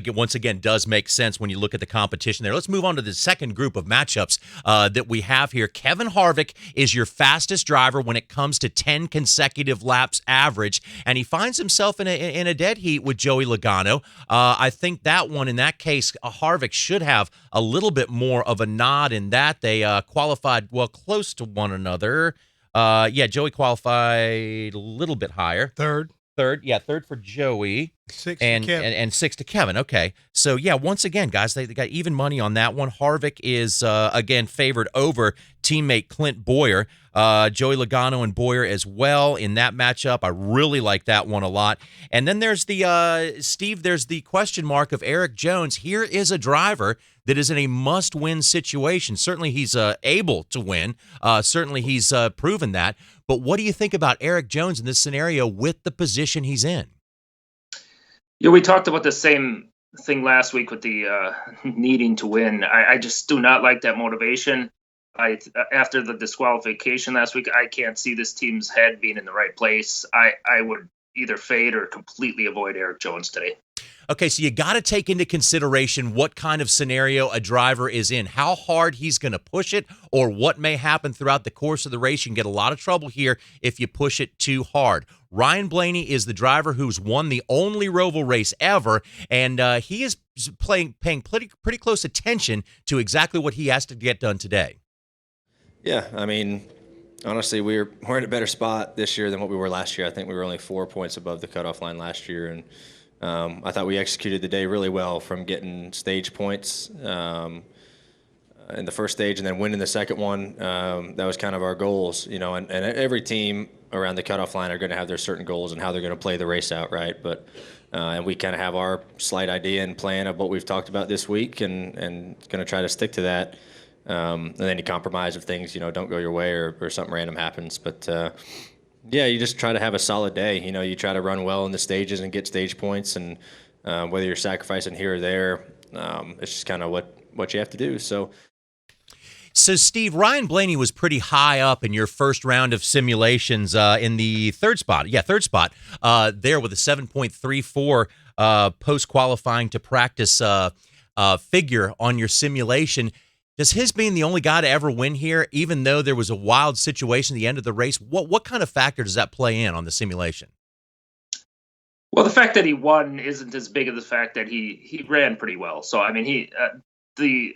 Speaker 2: once again does make sense when you look at the competition there. Let's move on to the second group of matchups that we have here. Kevin Harvick is your fastest driver when it comes to 10 consecutive laps average, and he finds himself in a dead heat with Joey Logano. I think that one, in that case, Harvick should have a little bit more of a nod in that. They qualified close to one another. Joey qualified a little bit higher.
Speaker 3: Third
Speaker 2: for Joey.
Speaker 3: 6
Speaker 2: and
Speaker 3: to Kevin.
Speaker 2: And 6 to Kevin. Okay. So, once again, guys, they got even money on that one. Harvick is, again, favored over teammate Clint Boyer. Joey Logano and Boyer as well in that matchup. I really like that one a lot. And then there's there's the question mark of Eric Jones. Here is a driver that is in a must-win situation. Certainly he's able to win. Certainly he's proven that. But what do you think about Eric Jones in this scenario with the position he's in?
Speaker 4: Yeah, we talked about the same thing last week with the needing to win. I just do not like that motivation. After the disqualification last week, I can't see this team's head being in the right place. I would either fade or completely avoid Eric Jones today.
Speaker 2: Okay, so you got to take into consideration what kind of scenario a driver is in, how hard he's going to push it, or what may happen throughout the course of the race. You can get a lot of trouble here if you push it too hard. Ryan Blaney is the driver who's won the only Roval race ever, and he is paying pretty close attention to exactly what he has to get done today.
Speaker 15: Yeah, I mean, honestly, we're in a better spot this year than what we were last year. I think we were only 4 points above the cutoff line last year, and I thought we executed the day really well, from getting stage points in the first stage and then winning the second one. That was kind of our goals, and every team around the cutoff line are going to have their certain goals and how they're going to play the race out, right? But and we kind of have our slight idea and plan of what we've talked about this week, and going to try to stick to that. And then you compromise if things, don't go your way or something random happens. But you just try to have a solid day. You try to run well in the stages and get stage points, and whether you're sacrificing here or there, it's just kind of what you have to do. So,
Speaker 2: Steve, Ryan Blaney was pretty high up in your first round of simulations in the third spot. Yeah, third spot there with a 7.34 post-qualifying to practice figure on your simulation. Does his being the only guy to ever win here, even though there was a wild situation at the end of the race, what kind of factor does that play in on the simulation?
Speaker 4: Well, the fact that he won isn't as big as the fact that he ran pretty well. So, I mean, the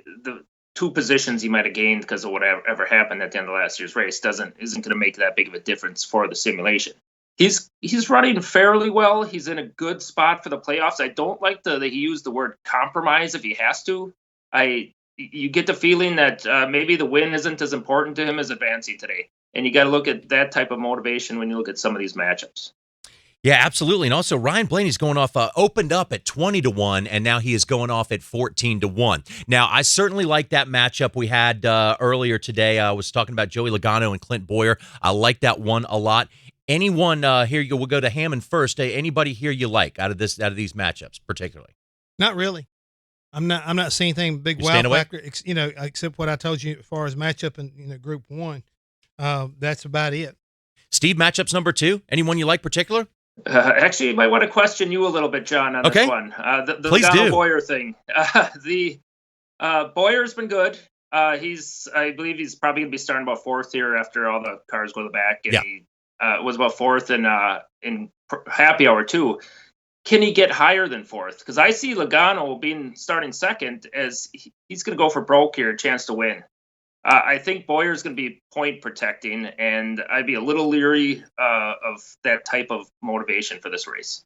Speaker 4: 2 positions he might have gained because of whatever happened at the end of last year's race isn't going to make that big of a difference for the simulation. He's running fairly well. He's in a good spot for the playoffs. I don't like that he used the word compromise if he has to. You get the feeling that maybe the win isn't as important to him as advancing today. And you got to look at that type of motivation when you look at some of these matchups.
Speaker 2: Yeah, absolutely. And also, Ryan Blaney's going off, opened up at 20-1, and now he is going off at 14-1. Now, I certainly like that matchup we had earlier today. I was talking about Joey Logano and Clint Boyer. I like that one a lot. Anyone here, we'll go to Hammond first. Anybody here you like out of these matchups, particularly?
Speaker 3: Not really. I'm not seeing anything big wow factor, except what I told you as far as matchup in Group 1. That's about it.
Speaker 2: Steve, matchups number 2. Anyone you like particular?
Speaker 4: Actually, you might want to question you a little bit, John, on this one. The
Speaker 2: Please
Speaker 4: Donald
Speaker 2: do.
Speaker 4: Boyer thing. Boyer's been good. I believe he's probably going to be starting about fourth here after all the cars go to the back. And he was about fourth in happy hour too. Can he get higher than fourth? Because I see Logano being starting second as he's going to go for broke here, a chance to win. I think Boyer's going to be point protecting, and I'd be a little leery of that type of motivation for this race.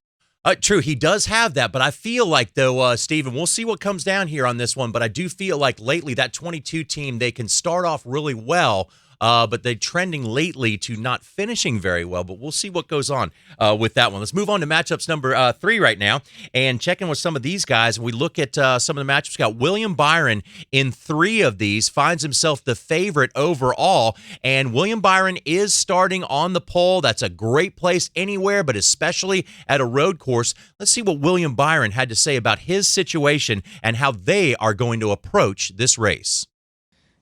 Speaker 2: True, he does have that, but I feel like, though, Steven, we'll see what comes down here on this one, but I do feel like lately that 22 team, they can start off really well, but they're trending lately to not finishing very well, but we'll see what goes on with that one. Let's move on to matchups number 3 right now and check in with some of these guys. We look at some of the matchups. We've got William Byron in 3 of these, finds himself the favorite overall, and William Byron is starting on the pole. That's a great place anywhere, but especially at a road course. Let's see what William Byron had to say about his situation and how they are going to approach this race.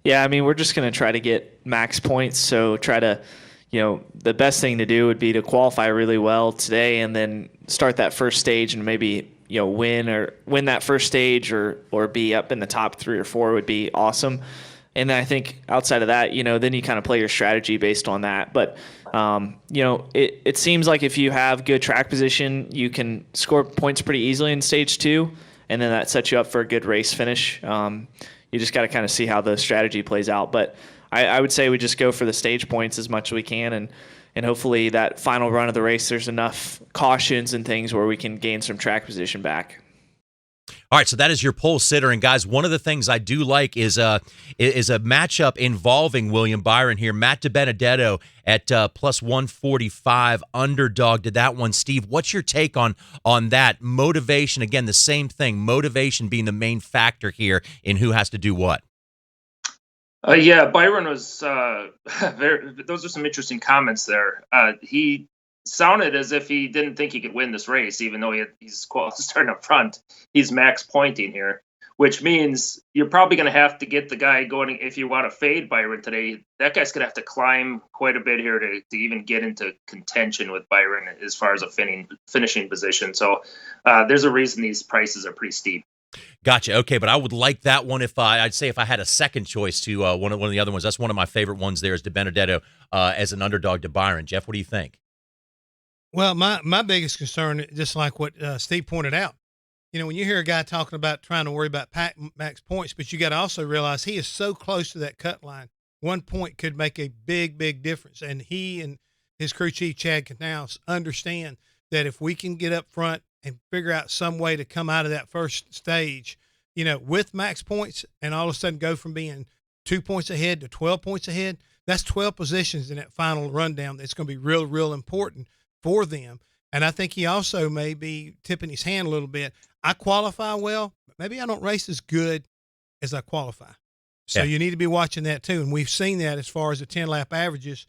Speaker 16: Yeah, I mean, we're just going to try to get max points. So try to, the best thing to do would be to qualify really well today and then start that first stage and maybe, win that first stage or be up in the top 3 or 4 would be awesome. And then I think outside of that, then you kind of play your strategy based on that. But, it seems like if you have good track position, you can score points pretty easily in stage 2, and then that sets you up for a good race finish. You just got to kind of see how the strategy plays out. But I would say we just go for the stage points as much as we can, and hopefully that final run of the race, there's enough cautions and things where we can gain some track position back.
Speaker 2: All right, so that is your pole sitter, and guys, one of the things I do like is a matchup involving William Byron here. Matt DiBenedetto at plus 145 underdog to that one. Steve, what's your take on that motivation? Again, the same thing, motivation being the main factor here in who has to do what.
Speaker 4: Byron was those are some interesting comments there. He sounded as if he didn't think he could win this race, even though he's starting up front. He's max pointing here, which means you're probably going to have to get the guy going. If you want to fade Byron today, that guy's going to have to climb quite a bit here to even get into contention with Byron as far as a finishing position. So there's a reason these prices are pretty steep.
Speaker 2: Gotcha. Okay, but I would like that one if I'd say if I had a second choice to one of the other ones. That's one of my favorite ones there is DiBenedetto as an underdog to Byron. Jeff, what do you think?
Speaker 3: Well, my biggest concern, just like what Steve pointed out, when you hear a guy talking about trying to worry about max points, but you got to also realize he is so close to that cut line. 1 point could make a big, big difference. And he and his crew chief, Chad Canals, understand that if we can get up front and figure out some way to come out of that first stage, with max points and all of a sudden go from being 2 points ahead to 12 points ahead, that's 12 positions in that final rundown. That's going to be real, real important for them. And I think he also may be tipping his hand a little bit. I qualify well, but maybe I don't race as good as I qualify. So you need to be watching that too. And we've seen that as far as the 10-lap averages.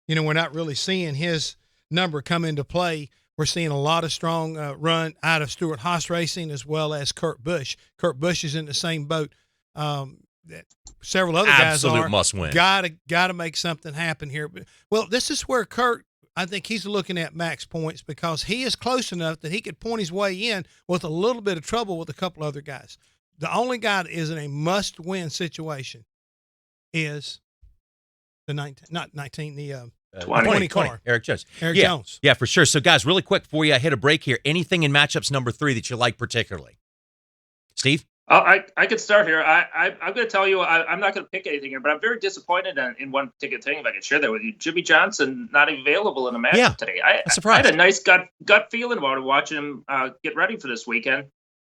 Speaker 3: We're not really seeing his number come into play. We're seeing a lot of strong run out of Stuart Haas Racing as well as Kurt Busch. Kurt Busch is in the same boat that several other guys are.
Speaker 2: Absolute must win.
Speaker 3: Got to make something happen here. But, well, this is where Kurt, I think he's looking at max points because he is close enough that he could point his way in with a little bit of trouble with a couple other guys. The only guy that is in a must-win situation is the 20 car.
Speaker 2: Eric Jones.
Speaker 3: Eric Jones.
Speaker 2: Yeah, for sure. So, guys, really quick before you hit a break here, anything in matchups number 3 that you like particularly? Steve?
Speaker 4: I could start here. I'm going to tell you, I'm not going to pick anything here, but I'm very disappointed in one particular thing, if I could share that with you. Jimmy Johnson not available in a matchup today. I had a nice gut feeling about it watching him get ready for this weekend.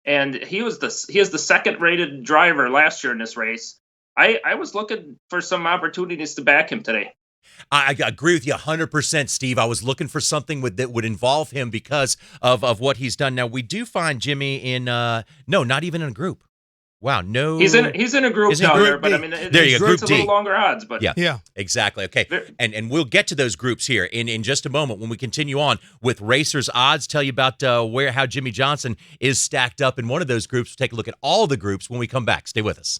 Speaker 4: And he is the second rated driver last year in this race. I was looking for some opportunities to back him today.
Speaker 2: I agree with you 100%, Steve. I was looking for something that would involve him because of what he's done. Now, we do find Jimmy in not even in a group. Wow, no.
Speaker 4: He's in a group down there, but I mean,
Speaker 2: there you go, Group D.
Speaker 4: A little longer odds, but
Speaker 2: yeah, exactly. Okay, and we'll get to those groups here in just a moment when we continue on with Racers Odds. Tell you about how Jimmy Johnson is stacked up in one of those groups. We'll take a look at all the groups when we come back. Stay with us.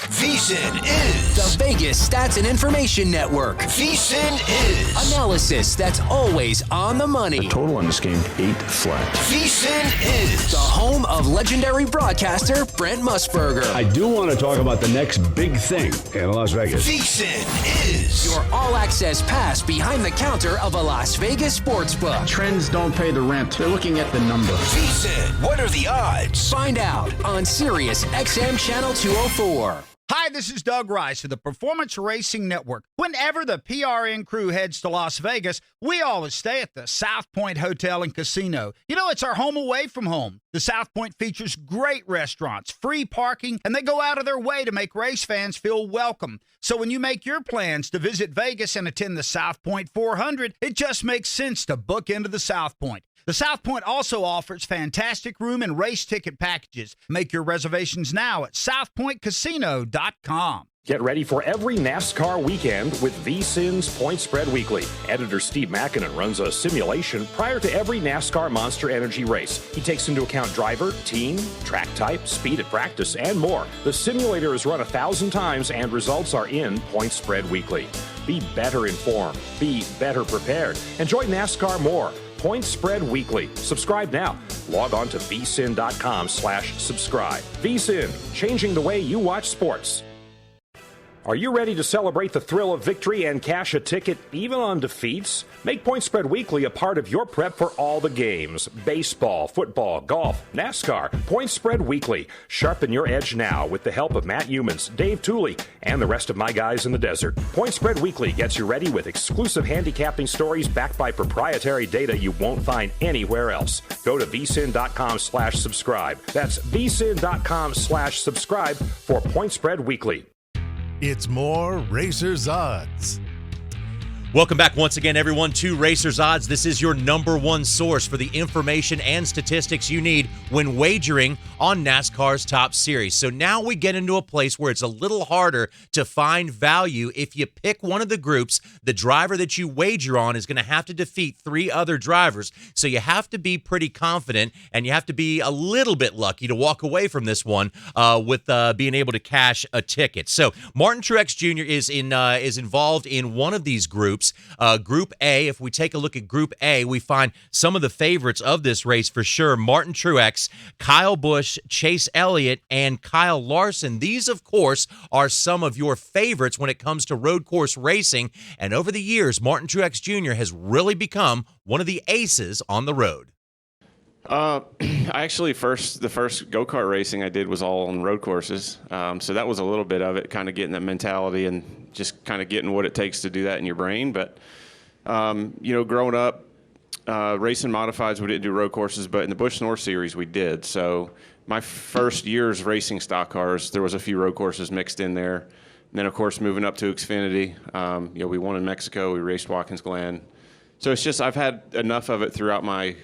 Speaker 7: VSiN is the Vegas Stats and Information Network. VSiN is analysis that's always on the money.
Speaker 11: The total on this game, 8 flat.
Speaker 7: VSiN is the home of legendary broadcaster Brent Musburger.
Speaker 17: I do want to talk about the next big thing in Las Vegas.
Speaker 7: VSiN is your all-access pass behind the counter of a Las Vegas sportsbook.
Speaker 18: Trends don't pay the rent. They're looking at the number.
Speaker 7: VSiN, what are the odds? Find out on Sirius XM Channel 204.
Speaker 10: Hi, this is Doug Rice of the Performance Racing Network. Whenever the PRN crew heads to Las Vegas, we always stay at the South Point Hotel and Casino. You know, it's our home away from home. The South Point features great restaurants, free parking, and they go out of their way to make race fans feel welcome. So when you make your plans to visit Vegas and attend the South Point 400, it just makes sense to book into the South Point. The South Point also offers fantastic room and race ticket packages. Make your reservations now at southpointcasino.com.
Speaker 11: Get ready for every NASCAR weekend with VSiN's Point Spread Weekly. Editor Steve Makinen runs a simulation prior to every NASCAR Monster Energy race. He takes into account driver, team, track type, speed at practice, and more. The simulator is run 1,000 times and results are in Point Spread Weekly. Be better informed. Be better prepared. Enjoy NASCAR more. Point Spread Weekly. Subscribe now. Log on to vsin.com/subscribe. VSiN, changing the way you watch sports. Are you ready to celebrate the thrill of victory and cash a ticket even on defeats? Make Point Spread Weekly a part of your prep for all the games. Baseball, football, golf, NASCAR. Point Spread Weekly. Sharpen your edge now with the help of Matt Humans, Dave Tooley, and the rest of my guys in the desert. Point Spread Weekly gets you ready with exclusive handicapping stories backed by proprietary data you won't find anywhere else. Go to vsin.com/subscribe. That's vsin.com/subscribe for Point Spread Weekly.
Speaker 12: It's more Racers Odds.
Speaker 2: Welcome back once again, everyone, to Racers Odds. This is your number one source for the information and statistics you need when wagering on NASCAR's top series. So now we get into a place where it's a little harder to find value. If you pick one of the groups, the driver that you wager on is going to have to defeat 3 other drivers. So you have to be pretty confident, and you have to be a little bit lucky to walk away from this one with being able to cash a ticket. So Martin Truex Jr. is involved in one of these groups. Group A, if we take a look at Group A, we find some of the favorites of this race for sure. Martin Truex, Kyle Busch, Chase Elliott, and Kyle Larson. These, of course, are some of your favorites when it comes to road course racing. And over the years, Martin Truex Jr. has really become one of the aces on the road.
Speaker 5: I actually the first go-kart racing I did was all on road courses. So that was a little bit of it, kind of getting that mentality and just kind of getting what it takes to do that in your brain. But, growing up, racing modifieds, we didn't do road courses, but in the Busch North Series, we did. So my first years racing stock cars, there was a few road courses mixed in there. And then, of course, moving up to Xfinity, we won in Mexico. We raced Watkins Glen. So it's just I've had enough of it throughout my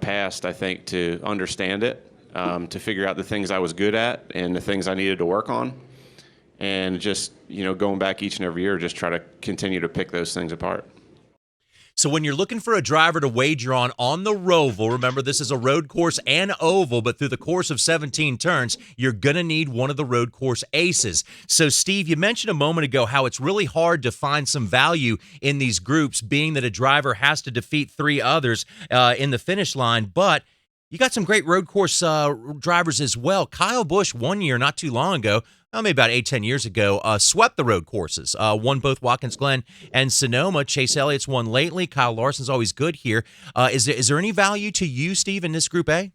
Speaker 5: past, I think, to understand it, to figure out the things I was good at and the things I needed to work on. And just, going back each and every year, just try to continue to pick those things apart.
Speaker 2: So when you're looking for a driver to wager on the Roval, remember this is a road course and oval, but through the course of 17 turns, you're going to need one of the road course aces. So Steve, you mentioned a moment ago how it's really hard to find some value in these groups, being that a driver has to defeat 3 others in the finish line, but you got some great road course drivers as well. Kyle Busch, one year, not too long ago, maybe about 8-10 years ago, swept the road courses, won both Watkins Glen and Sonoma. Chase Elliott's won lately. Kyle Larson's always good here. Is there any value to you, Steve, in this Group A?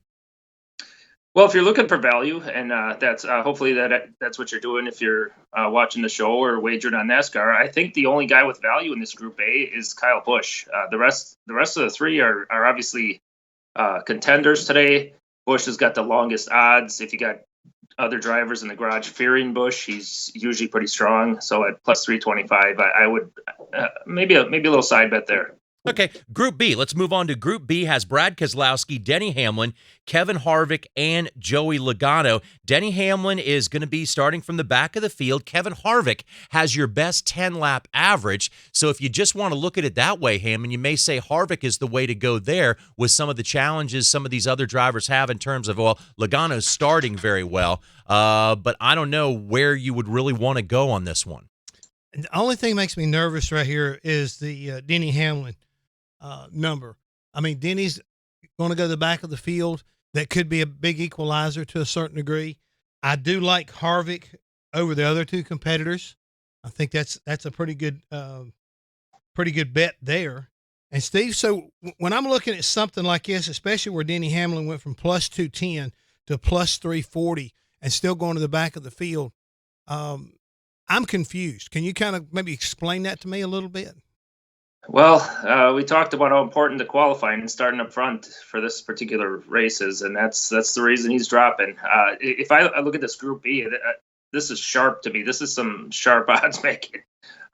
Speaker 4: Well, if you're looking for value, and that's hopefully that's what you're doing if you're watching the show or wagering on NASCAR, I think the only guy with value in this Group A is Kyle Busch. The rest of the 3 are obviously contenders today. Busch has got the longest odds. If you got other drivers in the garage fearing Busch, he's usually pretty strong. So at plus 325, I would maybe a little side bet there.
Speaker 2: Okay, Group B. Let's move on to Group B. Has Brad Keselowski, Denny Hamlin, Kevin Harvick, and Joey Logano. Denny Hamlin is going to be starting from the back of the field. Kevin Harvick has your best 10-lap average. So if you just want to look at it that way, Hammond, you may say Harvick is the way to go there with some of the challenges some of these other drivers have in terms of, well, Logano's starting very well. But I don't know where you would really want to go on this one.
Speaker 3: And the only thing that makes me nervous right here is the Denny Hamlin number. I mean, Denny's going to go to the back of the field. That could be a big equalizer to a certain degree. I do like Harvick over the other two competitors. I think that's a pretty good bet there. And Steve, so when I'm looking at something like this, especially where Denny Hamlin went from plus 210 to plus 340 and still going to the back of the field, I'm confused. Can you kind of maybe explain that to me a little bit?
Speaker 4: Well, we talked about how important the qualifying and starting up front for this particular race is, and that's the reason he's dropping. If I look at this Group B, this is sharp to me. This is some sharp odds making.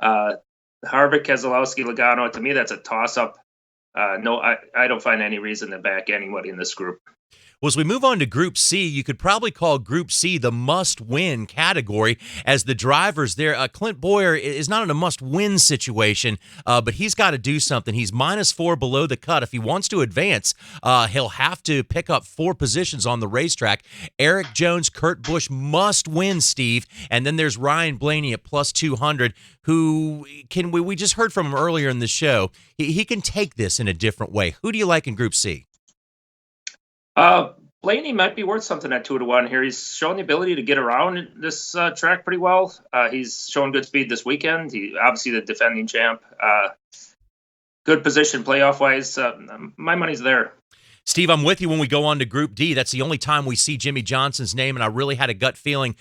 Speaker 4: Harvick, Keselowski, Logano, to me, that's a toss-up. No, I don't find any reason to back anybody in this group.
Speaker 2: Well, as we move on to Group C, you could probably call Group C the must-win category, as the drivers there. Clint Boyer is not in a must-win situation, but he's got to do something. He's -4 below the cut. If he wants to advance, he'll have to pick up 4 positions on the racetrack. Eric Jones, Kurt Busch must win, Steve. And then there's Ryan Blaney at plus 200, who we just heard from him earlier in the show. He can take this in a different way. Who do you like in Group C?
Speaker 4: Blaney might be worth something at 2-1 here. He's shown the ability to get around this track pretty well. He's shown good speed this weekend. He obviously the defending champ. Good position playoff wise. My money's there.
Speaker 2: Steve, I'm with you when we go on to Group D. That's the only time we see Jimmy Johnson's name, and I really had a gut feeling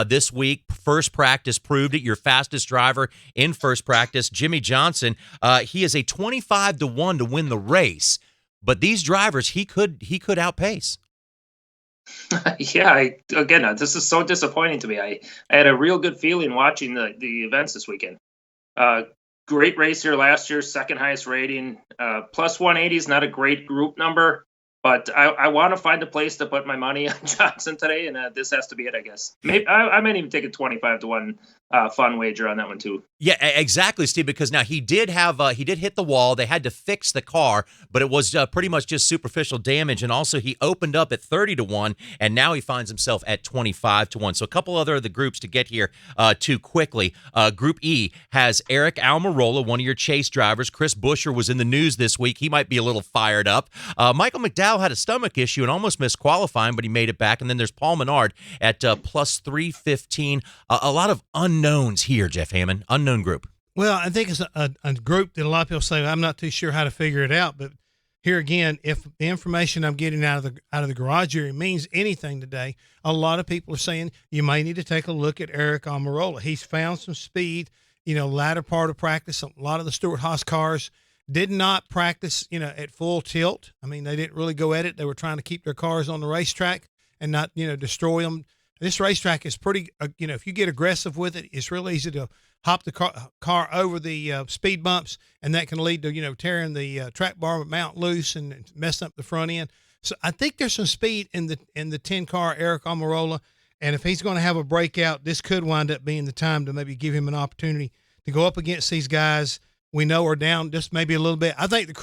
Speaker 2: this week. First practice proved it. Your fastest driver in first practice, Jimmy Johnson. He is a 25-1 to win the race. But these drivers, he could outpace.
Speaker 4: Yeah, this is so disappointing to me. I had a real good feeling watching the events this weekend. Great race here last year, second highest rating. Plus 180 is not a great group number, but I want to find a place to put my money on Johnson today, and this has to be it, I guess. Maybe I might even take a 25-1 fun wager on that one too.
Speaker 2: Yeah, exactly, Steve, because now he did hit the wall. They had to fix the car, but it was pretty much just superficial damage. And also he opened up at 30-1, and now he finds himself at 25-1. So a couple other of the groups to get here too quickly. Group E has Eric Almirola, one of your chase drivers. Chris Buescher was in the news this week. He might be a little fired up. Michael McDowell had a stomach issue and almost missed qualifying, but he made it back. And then there's Paul Menard at plus 315. A lot of unknowns here, Jeff Hammond. Unknown group.
Speaker 3: Well, I think it's a group that a lot of people say, I'm not too sure how to figure it out. But here again, if the information I'm getting out of the garage area means anything today, a lot of people are saying you may need to take a look at Eric Almirola. He's found some speed, latter part of practice. A lot of the Stewart-Haas cars did not practice, at full tilt. I mean, they didn't really go at it. They were trying to keep their cars on the racetrack and not, destroy them. This racetrack is pretty, if you get aggressive with it, it's real easy to hop the car over the speed bumps, and that can lead to, tearing the track bar mount loose and messing up the front end. So I think there's some speed in the 10-car Eric Almirola, and if he's going to have a breakout, this could wind up being the time to maybe give him an opportunity to go up against these guys we know are down just maybe a little bit. I think the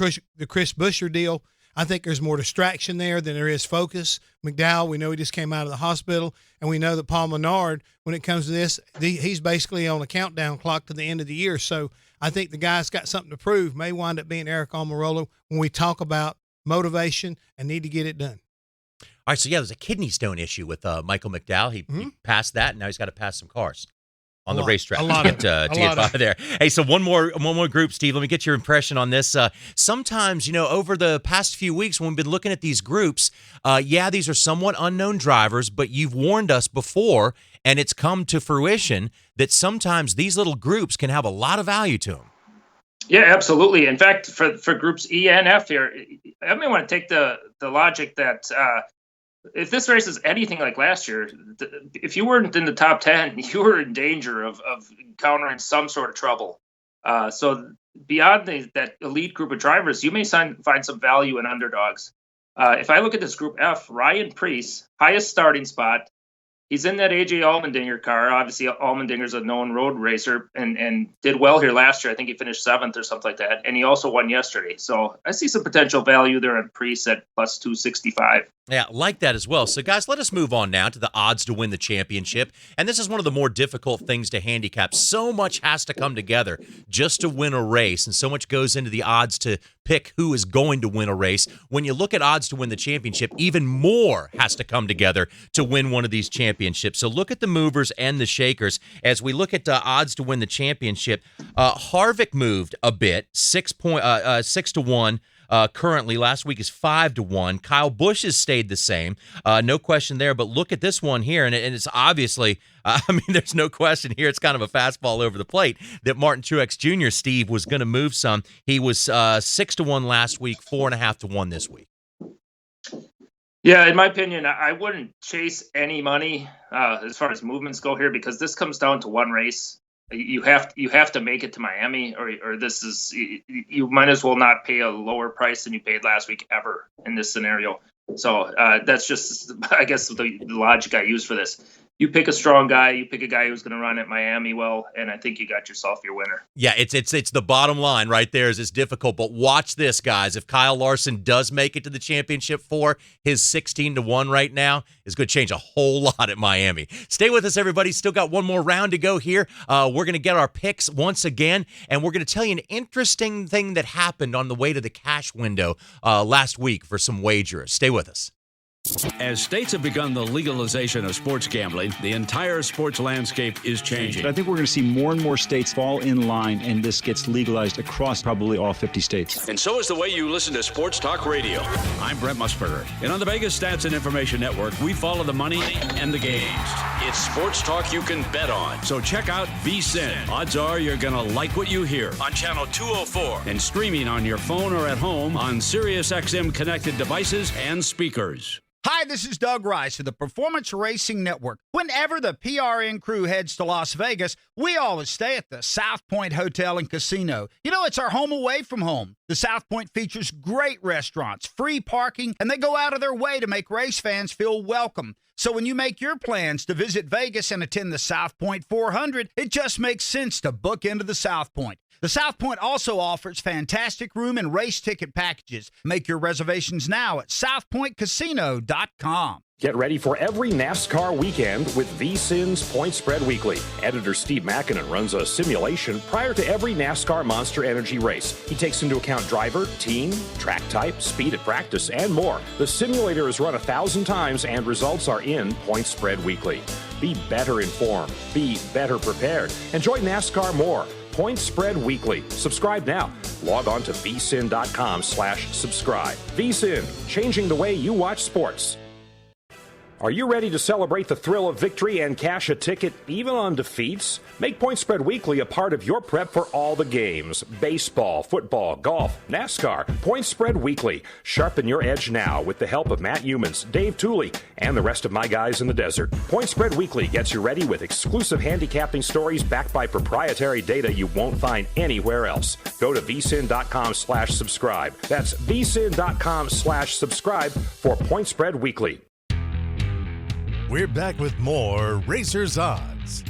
Speaker 3: Chris Buescher deal, I think there's more distraction there than there is focus. McDowell, we know he just came out of the hospital, and we know that Paul Menard, when it comes to this, he's basically on a countdown clock to the end of the year. So I think the guy's got something to prove. May wind up being Eric Almirola when we talk about motivation and need to get it done.
Speaker 2: All right, so there's a kidney stone issue with Michael McDowell. He passed that, and now he's got to pass some cars on the racetrack to get by there. Hey, so one more group, Steve. Let me get your impression on this. Sometimes, over the past few weeks when we've been looking at these groups, these are somewhat unknown drivers, but you've warned us before, and it's come to fruition that sometimes these little groups can have a lot of value to them.
Speaker 4: Yeah, absolutely. In fact, for groups E and F here, I may want to take the logic that if this race is anything like last year, if you weren't in the top 10, you were in danger of encountering some sort of trouble. So beyond that elite group of drivers, you may find some value in underdogs. If I look at this Group F, Ryan Preece, highest starting spot. He's in that AJ Allmendinger car. Obviously, Allmendinger's a known road racer and did well here last year. I think he finished 7th or something like that. And he also won yesterday. So I see some potential value there on Preece at plus 265.
Speaker 2: Yeah, like that as well. So, guys, let us move on now to the odds to win the championship. And this is one of the more difficult things to handicap. So much has to come together just to win a race, and so much goes into the odds to pick who is going to win a race. When you look at odds to win the championship, even more has to come together to win one of these championships. So look at the movers and the shakers. As we look at odds to win the championship, Harvick moved a bit, 6 to 1. Currently, last week is 5 to 1. Kyle Busch has stayed the same, no question there. But look at this one here, and it's obviously, there's no question here. It's kind of a fastball over the plate that Martin Truex Jr. Steve was going to move some. He was 6 to 1 last week, 4.5 to 1 this week.
Speaker 4: Yeah, in my opinion, I wouldn't chase any money as far as movements go here, because this comes down to one race. You have to make it to Miami, or this is, you might as well not pay a lower price than you paid last week ever in this scenario. So that's just, I guess, the logic I use for this. You pick a strong guy, you pick a guy who's going to run at Miami well, and I think you got yourself your winner.
Speaker 2: Yeah, it's the bottom line right there. Is it's difficult, but watch this, guys. If Kyle Larson does make it to the championship 4, his 16 to 1 right now is going to change a whole lot at Miami. Stay with us, everybody. Still got one more round to go here. We're going to get our picks once again, and we're going to tell you an interesting thing that happened on the way to the cash window last week for some wagerers. Stay with us.
Speaker 19: As states have begun the legalization of sports gambling, the entire sports landscape is changing.
Speaker 20: I think we're going to see more and more states fall in line, and this gets legalized across probably all 50 states.
Speaker 19: And so is the way you listen to Sports Talk Radio. I'm Brent Musburger, and on the Vegas Stats and Information Network, we follow the money and the games. It's sports talk you can bet on. So check out VSiN. Odds are you're going to like what you hear on Channel 204 and streaming on your phone or at home on Sirius XM connected devices and speakers.
Speaker 10: Hi, this is Doug Rice of the Performance Racing Network. Whenever the PRN crew heads to Las Vegas, we always stay at the South Point Hotel and Casino. You know, it's our home away from home. The South Point features great restaurants, free parking, and they go out of their way to make race fans feel welcome. So when you make your plans to visit Vegas and attend the South Point 400, it just makes sense to book into the South Point. The South Point also offers fantastic room and race ticket packages. Make your reservations now at southpointcasino.com.
Speaker 11: Get ready for every NASCAR weekend with VSiN's Point Spread Weekly. Editor Steve Makinen runs a simulation prior to every NASCAR Monster Energy race. He takes into account driver, team, track type, speed at practice, and more. The simulator is run 1,000 times and results are in Point Spread Weekly. Be better informed. Be better prepared. Enjoy NASCAR more. Point Spread Weekly. Subscribe now. Log on to vsin.com/subscribe. VSiN, changing the way you watch sports. Are you ready to celebrate the thrill of victory and cash a ticket even on defeats? Make Point Spread Weekly a part of your prep for all the games. Baseball, football, golf, NASCAR. Point Spread Weekly. Sharpen your edge now with the help of Matt Humans, Dave Tooley, and the rest of my guys in the desert. Point Spread Weekly gets you ready with exclusive handicapping stories backed by proprietary data you won't find anywhere else. Go to vsin.com/subscribe. That's vsin.com/subscribe for Point Spread Weekly.
Speaker 12: We're back with more Racers Odds.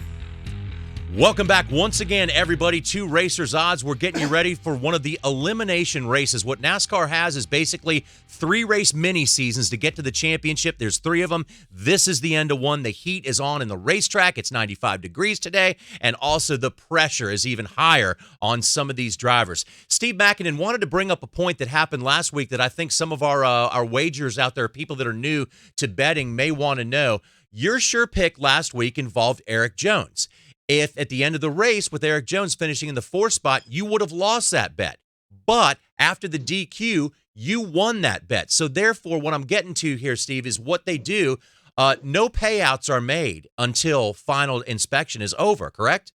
Speaker 2: Welcome back once again, everybody, to Racers Odds. We're getting you ready for one of the elimination races. What NASCAR has is basically 3-race mini seasons to get to the championship. There's 3 of them. This is the end of one. The heat is on in the racetrack. It's 95 degrees today, and also the pressure is even higher on some of these drivers. Steve Makinen wanted to bring up a point that happened last week that I think some of our wagers out there, people that are new to betting, may want to know. Your sure pick last week involved Eric Jones. If at the end of the race, with Eric Jones finishing in the 4th spot, you would have lost that bet. But after the DQ, you won that bet. So therefore, what I'm getting to here, Steve, is what they do. No payouts are made until final inspection is over, correct?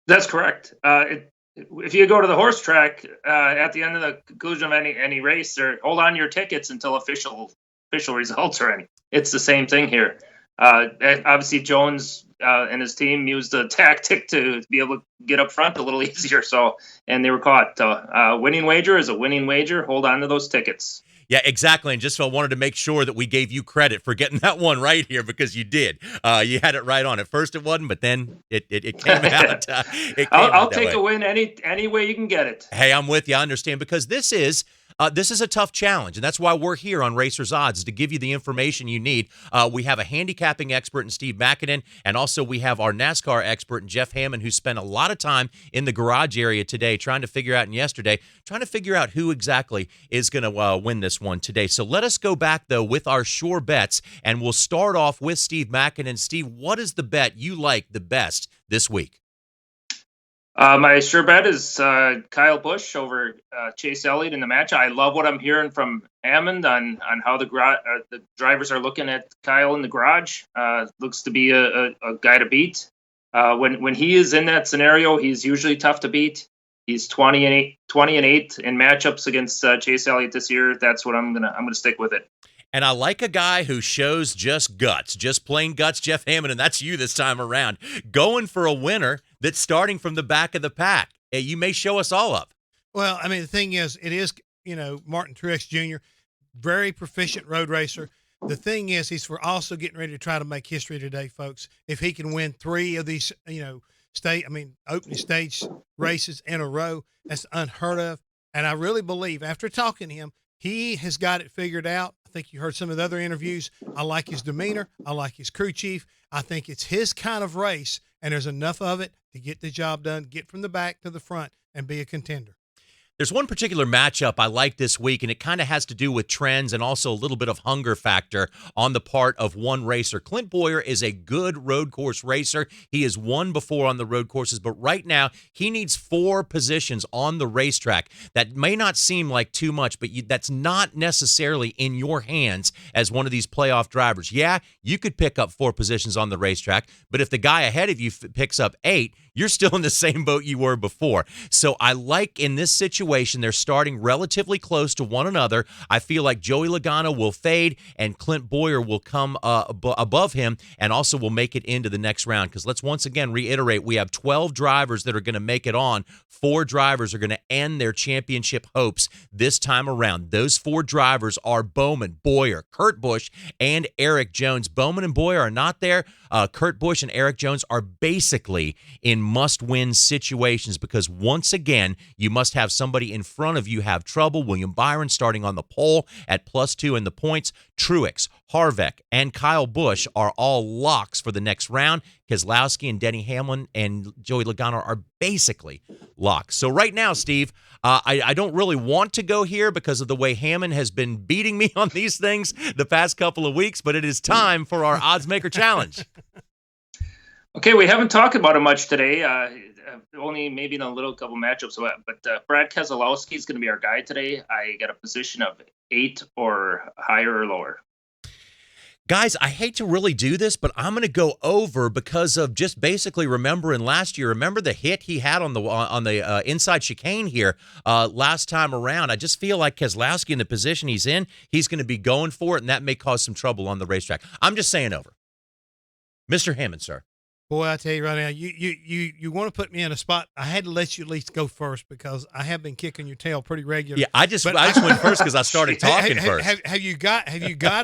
Speaker 4: That's correct. If you go to the horse track at the end of the conclusion of any race, or hold on to your tickets until official results are in. It's the same thing here. Obviously, Jones and his team used a tactic to be able to get up front a little easier. And they were caught. Winning wager is a winning wager. Hold on to those tickets.
Speaker 2: Yeah, exactly. And just wanted to make sure that we gave you credit for getting that one right here, because you did. You had it right on. At first it wasn't, but then it came out.
Speaker 4: I'll take a win any way you can get it.
Speaker 2: Hey, I'm with you. I understand, because this is a tough challenge, and that's why we're here on Racers Odds, is to give you the information you need. We have a handicapping expert in Steve Makinen, and also we have our NASCAR expert in Jeff Hammond, who spent a lot of time in the garage area today trying to figure out who exactly is going to win this one today. So let us go back, though, with our sure bets, and we'll start off with Steve Makinen. Steve, what is the bet you like the best this week?
Speaker 4: My sure bet is Kyle Busch over Chase Elliott in the match. I love what I'm hearing from Hammond on how the drivers are looking at Kyle in the garage. Looks to be a guy to beat. When he is in that scenario, he's usually tough to beat. He's 20 and 8 in matchups against Chase Elliott this year. That's what I'm gonna stick with it.
Speaker 2: And I like a guy who shows just guts, just plain guts, Jeff Hammond, and that's you this time around, going for a winner that's starting from the back of the pack. Hey, you may show us all up.
Speaker 3: Well, I mean, the thing is, it is, Martin Truex Jr., very proficient road racer. The thing is, he's also getting ready to try to make history today, folks. If he can win 3 of these, opening stage races in a row, that's unheard of. And I really believe, after talking to him, he has got it figured out. I think you heard some of the other interviews. I like his demeanor. I like his crew chief. I think it's his kind of race, and there's enough of it to get the job done, get from the back to the front, and be a contender.
Speaker 2: There's one particular matchup I like this week, and it kind of has to do with trends and also a little bit of hunger factor on the part of one racer. Clint Bowyer is a good road course racer. He has won before on the road courses, but right now he needs 4 positions on the racetrack. That may not seem like too much, but that's not necessarily in your hands as one of these playoff drivers. Yeah, you could pick up 4 positions on the racetrack, but if the guy ahead of you picks up 8, you're still in the same boat you were before. So I like, in this situation, they're starting relatively close to one another. I feel like Joey Logano will fade and Clint Bowyer will come above him and also will make it into the next round. Because let's once again reiterate, we have 12 drivers that are going to make it on. 4 drivers are going to end their championship hopes this time around. Those 4 drivers are Bowman, Bowyer, Kurt Busch, and Eric Jones. Bowman and Bowyer are not there. Kurt Busch and Eric Jones are basically in must-win situations, because once again, you must have somebody in front of you have trouble. William Byron starting on the pole at +2 in the points. Truex, Harvick, and Kyle Busch are all locks for the next round. Keselowski and Denny Hamlin and Joey Logano are basically locks. So right now, Steve, I don't really want to go here because of the way Hammond has been beating me on these things the past couple of weeks, but it is time for our Odds Maker Challenge.
Speaker 4: Okay, we haven't talked about it much today. Only maybe in a little couple matchups, but Brad Keselowski is going to be our guy today. I got a position of 8 or higher or lower.
Speaker 2: Guys, I hate to really do this, but I'm going to go over because of just basically remembering last year. Remember the hit he had on the inside chicane here last time around? I just feel like Keselowski, in the position he's in, he's going to be going for it, and that may cause some trouble on the racetrack. I'm just saying over. Mr. Hammond, sir.
Speaker 3: Boy, I tell you right now, you want to put me in a spot. I had to let you at least go first because I have been kicking your tail pretty regularly.
Speaker 2: Yeah, I just went first because I started talking first.
Speaker 3: Have you got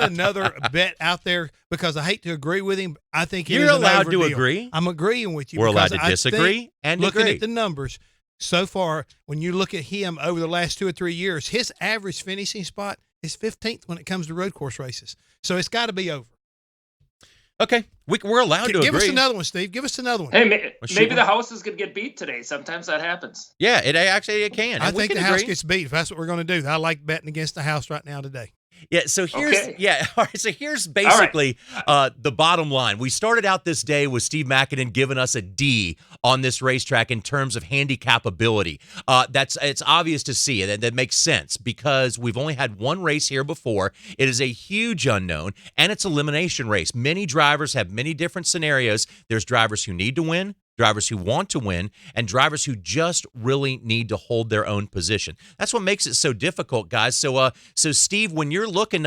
Speaker 3: another bet out there? Because I hate to agree with him. I think
Speaker 2: you're allowed to agree.
Speaker 3: I'm agreeing with you.
Speaker 2: We're allowed to disagree and
Speaker 3: looking
Speaker 2: agree.
Speaker 3: At the numbers so far, when you look at him over the last 2 or 3 years, his average finishing spot is 15th when it comes to road course races. So it's got to be over.
Speaker 2: Okay, we're allowed to agree.
Speaker 3: Give us another one, Steve. Give us another one.
Speaker 4: Hey, maybe the house is going to get beat today. Sometimes that happens.
Speaker 2: Yeah, it can.
Speaker 3: I think the house gets beat if that's what we're going to do. I like betting against the house right now today.
Speaker 2: Yeah, so here's basically the bottom line. We started out this day with Steve Makinen giving us a D on this racetrack in terms of handicap ability. It's obvious to see it, and that makes sense because we've only had one race here before. It is a huge unknown, and it's elimination race. Many drivers have many different scenarios. There's drivers who need to win. drivers who want to win, and drivers who just really need to hold their own position. That's what makes it so difficult, guys. So Steve, when you're looking,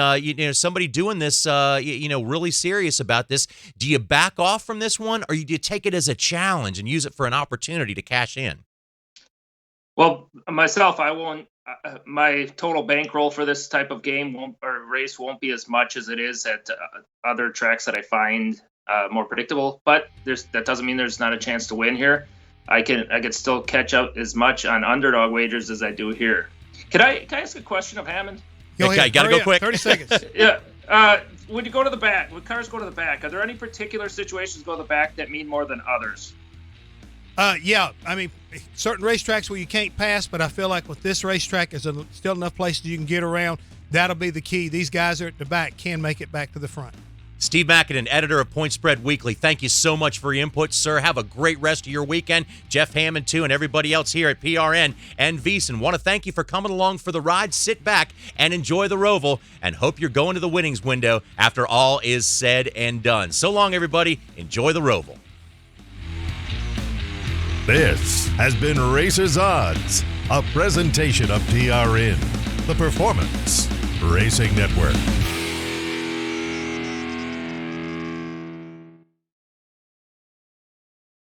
Speaker 2: somebody doing this, really serious about this, do you back off from this one, or do you take it as a challenge and use it for an opportunity to cash in?
Speaker 4: Well, myself, I won't. My total bankroll for this type of game race won't be as much as it is at other tracks that I find more predictable. But that doesn't mean there's not a chance to win here. I can still catch up as much on underdog wagers as I do here. Can I ask a question of Hammond?
Speaker 2: Okay, gotta go quick.
Speaker 3: 30 seconds.
Speaker 4: Yeah. When you go to the back, when cars go to the back, are there any particular situations go to the back that mean more than others?
Speaker 3: Yeah, I mean, certain racetracks where you can't pass, but I feel like with this racetrack, there's still enough places you can get around. That'll be the key. These guys are at the back can make it back to the front.
Speaker 2: Steve Makinen, editor of Point Spread Weekly, thank you so much for your input, sir. Have a great rest of your weekend. Jeff Hammond, too, and everybody else here at PRN and VEASAN want to thank you for coming along for the ride. Sit back and enjoy the Roval, and hope you're going to the winnings window after all is said and done. So long, everybody. Enjoy the Roval.
Speaker 12: This has been Racer's Odds, a presentation of PRN, the Performance Racing Network.